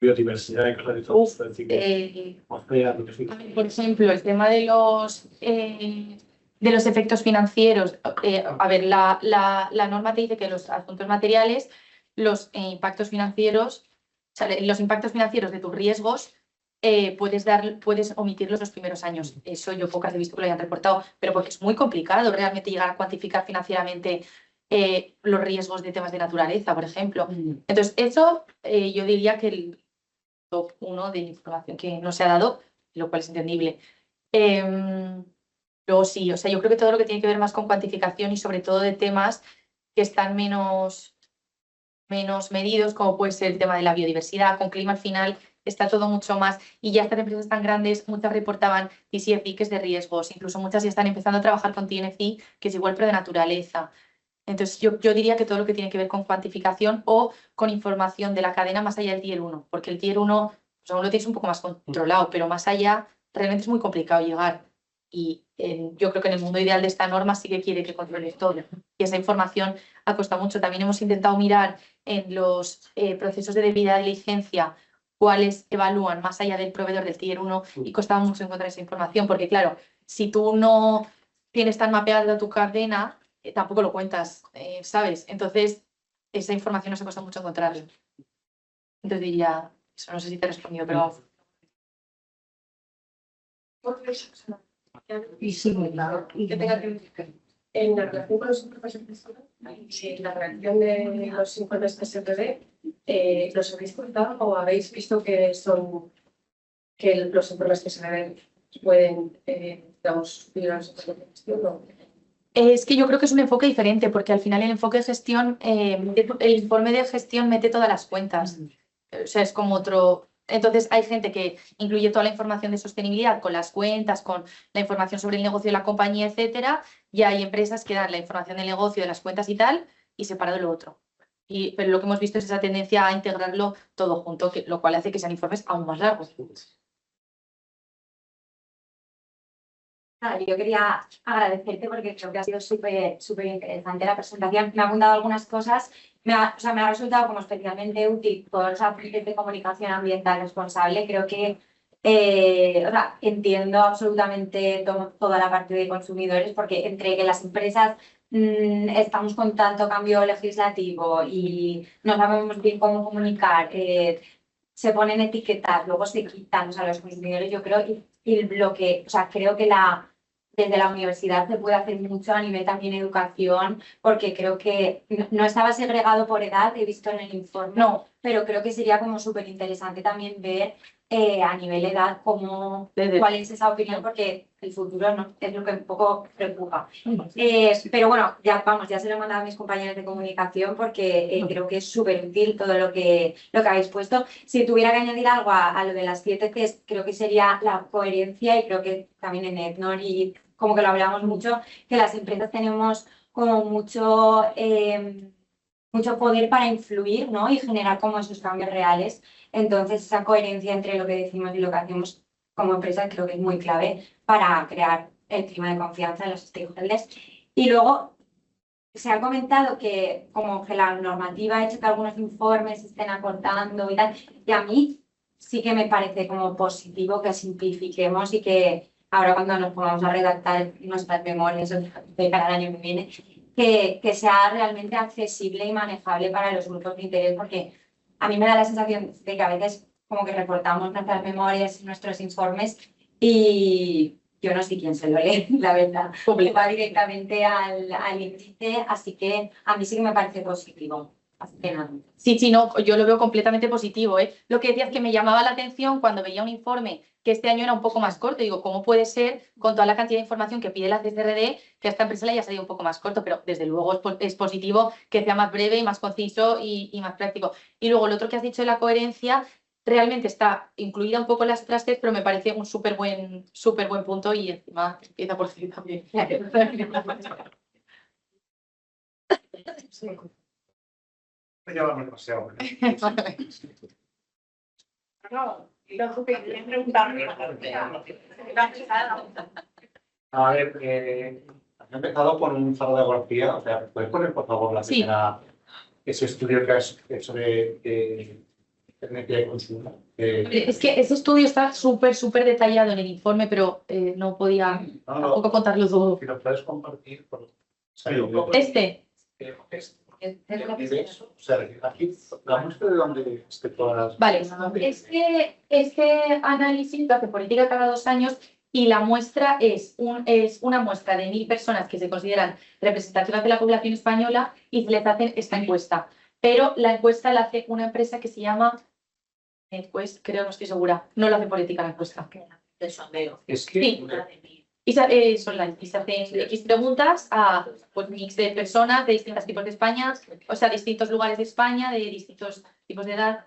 biodiversidad y cosas de Por ejemplo, el tema de los efectos financieros. A ver, la norma te dice que los adjuntos materiales, los impactos financieros, o sea, los impactos financieros de tus riesgos, puedes omitirlos los primeros años. Eso yo pocas he visto que lo hayan reportado, pero porque es muy complicado realmente llegar a cuantificar financieramente los riesgos de temas de naturaleza, por ejemplo. Entonces, eso yo diría que el top 1 de información que no se ha dado, lo cual es entendible. Luego sí, o sea, yo creo que todo lo que tiene que ver más con cuantificación y sobre todo de temas que están menos medidos, como puede ser el tema de la biodiversidad, con clima al final está todo mucho más, y ya estas empresas tan grandes, muchas reportaban TCFD, que es de riesgos, incluso muchas ya están empezando a trabajar con TNFD, que es igual pero de naturaleza. Entonces yo diría que todo lo que tiene que ver con cuantificación o con información de la cadena más allá del Tier 1, porque el Tier 1 pues aún lo tienes un poco más controlado, pero más allá realmente es muy complicado llegar. yo creo que en el mundo ideal de esta norma sí que quiere que controles todo. Y esa información ha costado mucho. También hemos intentado mirar en los procesos de debida diligencia cuáles evalúan más allá del proveedor del Tier 1 y costaba mucho encontrar esa información, porque claro, si tú no tienes tan mapeada tu cadena, tampoco lo cuentas, ¿sabes? Entonces, esa información nos ha costado mucho encontrarla. Entonces diría, eso no sé si te he respondido, pero... Y sí, que tenga que ver en la relación con los informes de gestión, en la redacción de los informes de SRD, ¿los habéis cortado o habéis visto que los informes que se ven pueden, digamos, ir a los informes de gestión? ¿No? Es que yo creo que es un enfoque diferente, porque al final el enfoque de gestión, el informe de gestión mete todas las cuentas. O sea, es como otro... Entonces hay gente que incluye toda la información de sostenibilidad con las cuentas, con la información sobre el negocio de la compañía, etcétera, y hay empresas que dan la información del negocio, de las cuentas y tal, y separado lo otro. Pero lo que hemos visto es esa tendencia a integrarlo todo junto, lo cual hace que sean informes aún más largos. Yo quería agradecerte porque creo que ha sido súper interesante la presentación. Me ha apuntado algunas cosas. Me ha resultado como especialmente útil toda esa parte de comunicación ambiental responsable. Creo que entiendo absolutamente toda la parte de consumidores, porque entre que las empresas estamos con tanto cambio legislativo y no sabemos bien cómo comunicar, se ponen etiquetas, luego se quitan, los consumidores, yo creo, creo que desde la universidad se puede hacer mucho a nivel también educación, porque creo que no estaba segregado por edad, he visto en el informe, No. pero creo que sería como súper interesante también ver a nivel edad cuál es esa opinión, porque el futuro no, es lo que un poco preocupa. Pero bueno, ya se lo he mandado a mis compañeros de comunicación porque creo que es súper útil todo lo que habéis puesto. Si tuviera que añadir algo a lo de las 7 Cs, creo que sería la coherencia, y creo que también en EDNOR y como que lo hablamos mucho, que las empresas tenemos como mucho poder para influir, ¿no? Y generar como esos cambios reales. Entonces, esa coherencia entre lo que decimos y lo que hacemos como empresa creo que es muy clave para crear el clima de confianza en los stakeholders. Y luego, se ha comentado que como que la normativa ha hecho que algunos informes se estén acortando y tal, y a mí sí que me parece como positivo que simplifiquemos y que ahora cuando nos pongamos a redactar nuestras memorias de cada año que viene, que sea realmente accesible y manejable para los grupos de interés, porque a mí me da la sensación de que a veces como que reportamos nuestras memorias y nuestros informes y yo no sé quién se lo lee, la verdad. Va directamente al índice, así que a mí sí que me parece positivo. Así que nada. Sí, no, yo lo veo completamente positivo, ¿eh? Lo que decías que me llamaba la atención cuando veía un informe que este año era un poco más corto. Digo, ¿cómo puede ser con toda la cantidad de información que pide la CSRD que a esta empresa le haya salido un poco más corto? Pero desde luego es positivo que sea más breve y más conciso y más práctico. Y luego lo otro que has dicho de la coherencia, realmente está incluida un poco en las frases, pero me parece un súper buen punto y encima empieza por sí también. Ya vamos demasiado. A ver, has empezado con un fotografía, o sea, ¿puedes poner por favor la primera, ese estudio que has hecho de energía y consumo? Es que ese estudio está súper detallado en el informe, pero no podía tampoco contarlo todo. Si lo puedes compartir. O sea, aquí la muestra de dónde esté todas las... Vale, este análisis lo hace Política cada 2 años y la muestra es una muestra de 1000 personas que se consideran representativas de la población española y se les hace esta encuesta. Pero la encuesta la hace una empresa que se llama, pues creo, no estoy segura, no lo hace Política la encuesta. De sondeo. Es que... Sí. Y se hacen X preguntas a pues, mix de personas de distintos tipos de España, o sea, distintos lugares de España, de distintos tipos de edad.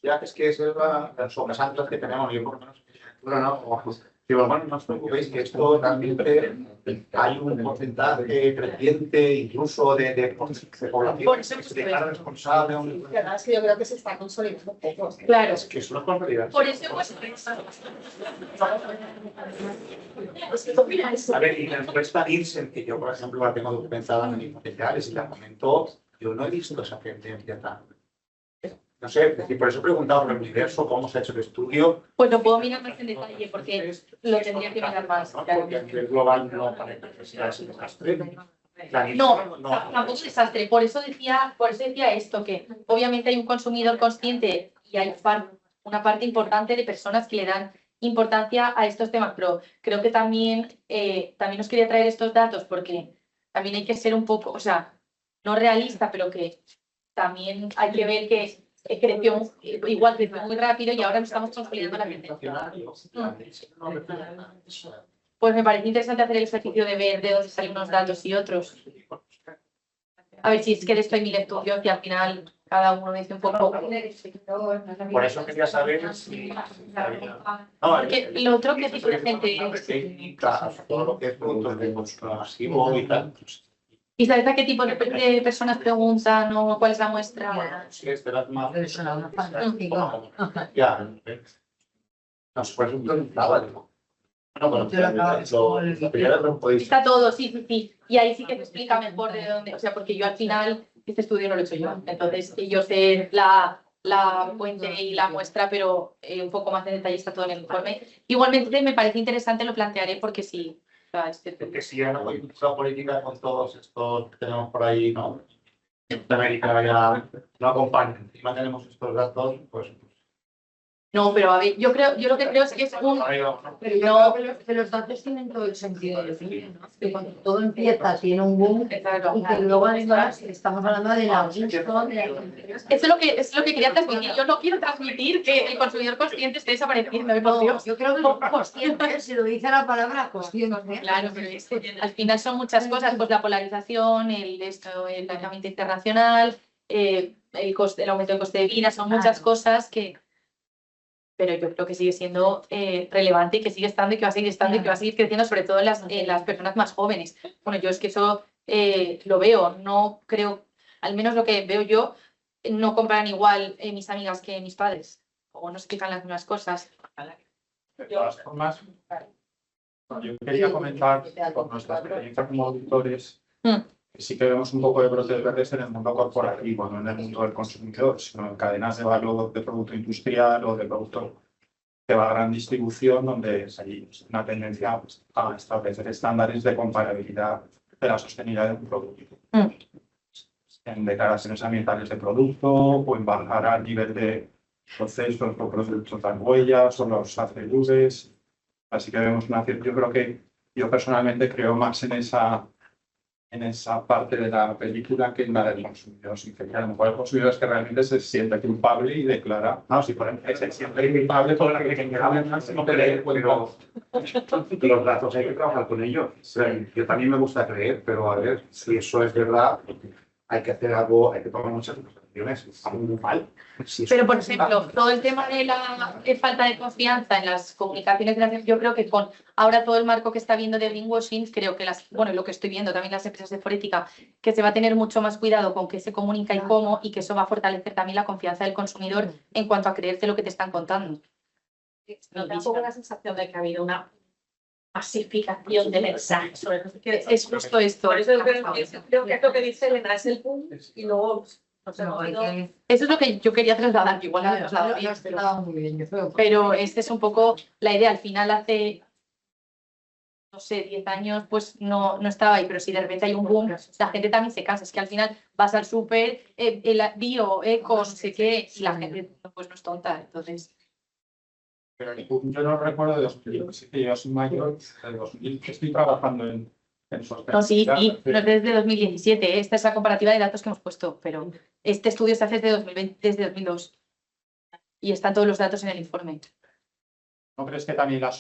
Ya, es que esa es las sobresaltos que tenemos, yo por lo menos. Bueno, no, Digo, bueno, no os preocupéis que esto realmente hay un porcentaje creciente incluso de población que se declara responsable. Es que yo creo que se está consolidando un poco. Claro. Es que es una barbaridad. Por eso, pues, A ver, y la encuesta Nielsen, que yo, por ejemplo, la tengo documentada en mis materiales y la comento, yo no he visto esa tendencia tan. No sé, es decir, por eso he preguntado por el universo cómo se ha hecho el estudio. pues lo puedo mirar más en detalle porque lo tendría que mirar más. ¿No? Porque a nivel global no parece que sea ese desastre. La Nielsen No, tampoco es desastre. Por eso decía esto, que obviamente hay un consumidor consciente y hay una parte importante de personas que le dan importancia a estos temas, pero creo que también os quería traer estos datos porque también hay que ser un poco, o sea, no realista, pero que también hay que ver que creció muy rápido y ahora nos estamos consolidando la tendencia. Pues me parece interesante hacer el ejercicio de ver de dónde salen unos datos y otros. A ver si es que de esto hay 1000 estudios y al final cada uno dice un poco. Por eso quería saber si Porque lo otro, ¿qué tipo de gente es? técnica, todo lo que es productos de consumo masivo y tal. ¿Y sabes a qué tipo de personas preguntan o cuál es la muestra? Bueno, si es de las más. Ya, nos fue un preguntaba, digo. No, pero podéis. Está todo, sí. Y ahí sí que se explica mejor de dónde, o sea, porque yo al final, este estudio no lo he hecho yo. Entonces, yo sé la fuente y la muestra, pero un poco más en detalle está todo en el informe. Igualmente me parece interesante, lo plantearé porque sí. Porque si ya no hay mucha política con todos estos que tenemos por ahí, ¿no? De América ya no acompañan. Encima tenemos estos datos, pues. No, pero a ver, yo lo que creo es que es un. Pero yo creo que los datos tienen todo el sentido del mundo, ¿no? Que cuando todo empieza tiene un boom y que luego además estamos hablando de la gusto, Eso es lo que quería transmitir. Yo no quiero transmitir que el consumidor consciente esté desapareciendo. Por Dios. yo creo que consciente, si lo dice la palabra consciente. Claro, pero al final son muchas cosas, pues la polarización, el aislamiento internacional, el aumento del coste de vida, son muchas cosas que. Pero yo creo que sigue siendo relevante y que sigue estando y que va a seguir estando y que va a seguir creciendo, sobre todo en las personas más jóvenes. Bueno, yo es que eso lo veo, no creo, al menos lo que veo yo, no compran igual mis amigas que mis padres, o no se fijan las mismas cosas. De todas formas, yo quería comentar con nuestra experiencia como auditores que sí que vemos un poco de brotes verdes en el mundo corporativo, no en el mundo del consumidor, sino en cadenas de valor de producto industrial o de producto que va a gran distribución, donde hay una tendencia a establecer estándares de comparabilidad de la sostenibilidad de un producto. En declaraciones ambientales de producto o en bajar al nivel de procesos o productos de huellas o los ACVs. Así que vemos una cierta. Yo creo que yo personalmente creo más en esa parte de la película que en la del consumidor. A lo mejor el consumidor es que realmente se siente culpable y declara. No, si por ejemplo se siente culpable por la que no cree, pero los datos hay que trabajar con ellos. Yo también me gusta creer, pero a ver, si eso es verdad, hay que hacer algo, hay que tomar muchas precauciones. Está muy mal. Pero, por ejemplo, todo el tema de la falta de confianza en las comunicaciones, yo creo que con ahora todo el marco que está viendo de greenwashing, creo que lo que estoy viendo también las empresas de forética, que se va a tener mucho más cuidado con qué se comunica y cómo, y que eso va a fortalecer también la confianza del consumidor en cuanto a creerte lo que te están contando. No tengo la sensación de que ha habido una masificación de mensajes. Es justo esto. Por eso creo que es lo que dice Elena, es el boom y luego. Eso es lo que yo quería trasladar, que igual no lo he trasladado bien, pero esta es un poco la idea. Al final hace, no sé, 10 años, pues no estaba ahí, pero si de repente hay un boom, la gente también se cansa. Es que al final vas al súper, el bio, eco, no sé qué, y la gente pues no es tonta, entonces. Pero yo no recuerdo de 2017, yo soy mayor, de 2000 que estoy trabajando en No, sí, no es desde 2017, esta es la comparativa de datos que hemos puesto, pero este estudio se hace desde 2002 y están todos los datos en el informe. ¿No crees que también la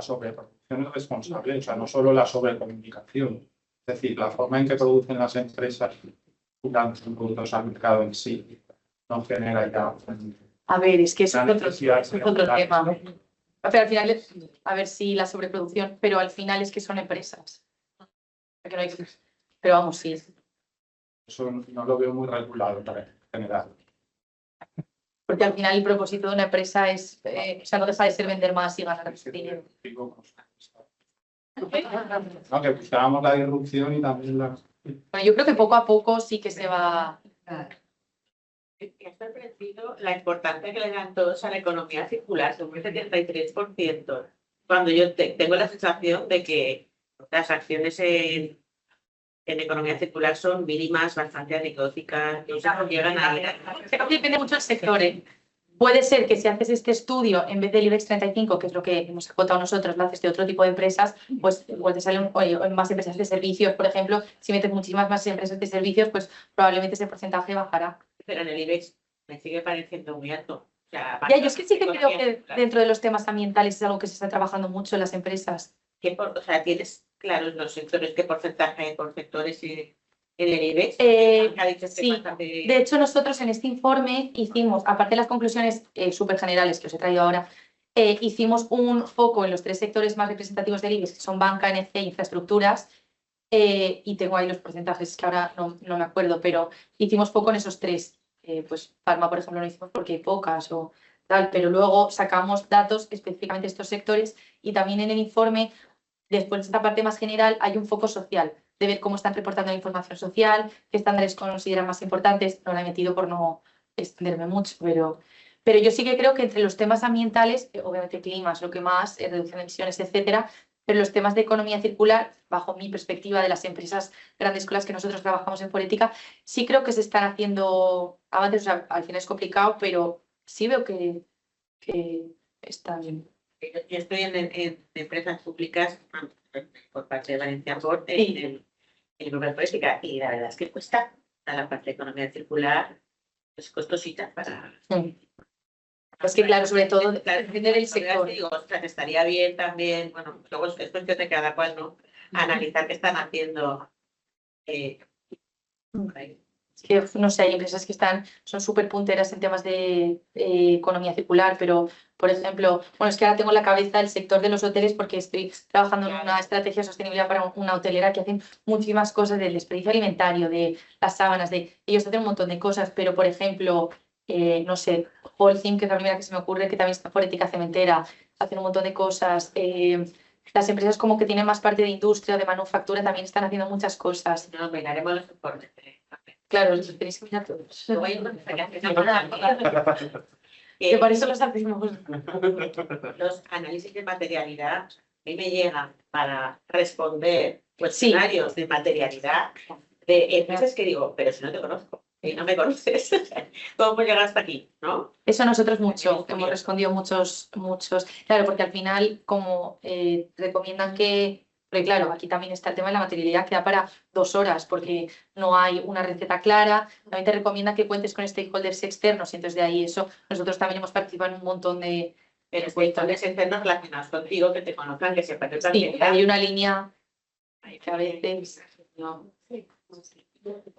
sobreproducción es responsable? O sea, no solo la sobrecomunicación, es decir, la forma en que producen las empresas y lanzan productos al mercado en sí no genera ya. A ver, es que eso es otro tema. Pero al final, a ver si la sobreproducción, pero al final es que son empresas. Que no hay... Pero vamos, sí. Eso no lo veo muy regulado en general. Porque al final el propósito de una empresa es, o sea, no deja de ser vender más y ganar dinero. No, que buscábamos la disrupción y también la... Bueno, yo creo que poco a poco sí que se va... Me ha sorprendido la importancia que le dan todos a la economía circular, son un 73%. Cuando yo tengo la sensación de que las acciones en economía circular son mínimas, bastante anecdóticas, no llegan a ir. Creo que depende mucho del sector, ¿eh? Puede ser que si haces este estudio en vez del IBEX 35, que es lo que hemos contado nosotros, lo haces de otro tipo de empresas, pues igual te salen más empresas de servicios, por ejemplo. Si metes muchísimas más empresas de servicios, pues probablemente ese porcentaje bajará. Pero en el IBEX me sigue pareciendo muy alto. O sea, Ya, yo es que sí que creo que dentro de los temas ambientales es algo que se está trabajando mucho en las empresas. O sea, ¿tienes claros los sectores, qué porcentaje hay por sectores en el IBEX? Sí, de hecho nosotros en este informe hicimos, aparte de las conclusiones súper generales que os he traído ahora, hicimos un foco en los 3 sectores más representativos del IBEX, que son banca, NC e infraestructuras, y tengo ahí los porcentajes que ahora no me acuerdo, pero hicimos foco en esos 3. Pues Pharma, por ejemplo, no hicimos porque hay pocas o tal, pero luego sacamos datos específicamente de estos sectores y también en el informe, después de esta parte más general, hay un foco social, de ver cómo están reportando la información social, qué estándares consideran más importantes. No la he metido por no extenderme mucho, pero yo sí que creo que entre los temas ambientales, obviamente clima es lo que más, reducción de emisiones, etcétera, pero los temas de economía circular, bajo mi perspectiva de las empresas grandes con las que nosotros trabajamos en Forética, sí creo que se están haciendo avances. O sea, al final es complicado, pero sí veo que está bien. Yo estoy en empresas públicas por parte de Valencia Port, en grupo de Forética, y la verdad es que cuesta a la parte de economía circular, es costosita para... Pues que claro, sobre todo depende del sector. Digo, ostras, estaría bien también, bueno, luego es cuestión de cada cual, ¿no? Analizar qué están haciendo. Que, no sé, hay empresas que son súper punteras en temas de economía circular, pero, por ejemplo, bueno, es que ahora tengo en la cabeza el sector de los hoteles porque estoy trabajando en una estrategia de sostenibilidad para una hotelera que hacen muchísimas cosas del desperdicio alimentario, de las sábanas, ellos hacen un montón de cosas, pero, por ejemplo, no sé, Holcim, que es la primera que se me ocurre, que también está Forética Cementera, hacen un montón de cosas. Las empresas como que tienen más parte de industria o de manufactura también están haciendo muchas cosas. No, miraremos los informes. Claro, los tenéis que mirar todos. Que por eso los hacemos. Los análisis de materialidad a mí me llegan para responder cuestionarios de materialidad de empresas que digo, pero si no te conozco y no me conoces, ¿cómo llegar hasta aquí? ¿No? Eso nosotros hemos respondido muchos. Claro, porque al final, como recomiendan que... Porque claro, aquí también está el tema de la materialidad que da para 2 horas porque no hay una receta clara. También te recomienda que cuentes con stakeholders externos y entonces de ahí eso. Nosotros también hemos participado en un montón de... stakeholders externos relacionados contigo, que te conozcan, que sepan que sí, hay una línea que a veces... No.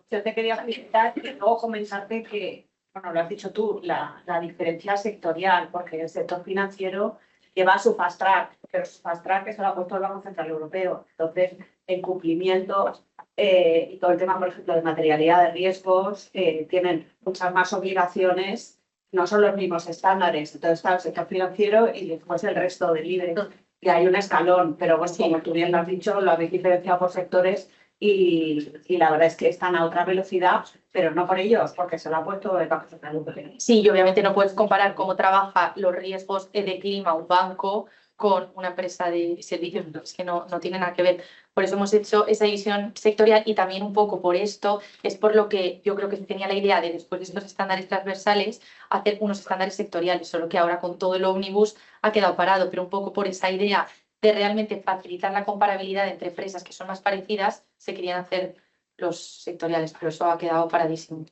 Yo te quería felicitar y luego comentarte que, bueno, lo has dicho tú, la diferencia sectorial, porque el sector financiero lleva su fast track, pero su fast track eso lo ha puesto el Banco Central Europeo. Entonces, el cumplimiento y todo el tema, por ejemplo, de materialidad de riesgos, tienen muchas más obligaciones, no son los mismos estándares. Entonces está el sector financiero y después el resto del IBEX. Y hay un escalón, pero bueno, como tú bien lo has dicho, lo habéis diferenciado por sectores y la verdad es que están a otra velocidad, pero no por ellos, porque se lo ha puesto el Banco Central Europeo. Sí, y obviamente no puedes comparar cómo trabaja los riesgos de clima un banco con una empresa de servicios, es que no tiene nada que ver. Por eso hemos hecho esa división sectorial y también un poco por esto, es por lo que yo creo que se tenía la idea de, después de estos estándares transversales, hacer unos estándares sectoriales, solo que ahora con todo el ómnibus ha quedado parado, pero un poco por esa idea de realmente facilitar la comparabilidad entre empresas que son más parecidas, se querían hacer los sectoriales, pero eso ha quedado paradísimo.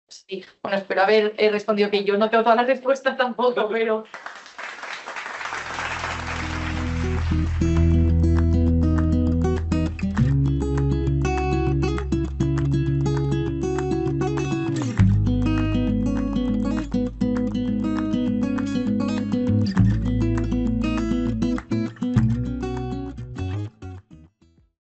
Sí, bueno, espero haber respondido, que yo no tengo todas las respuestas tampoco, pero...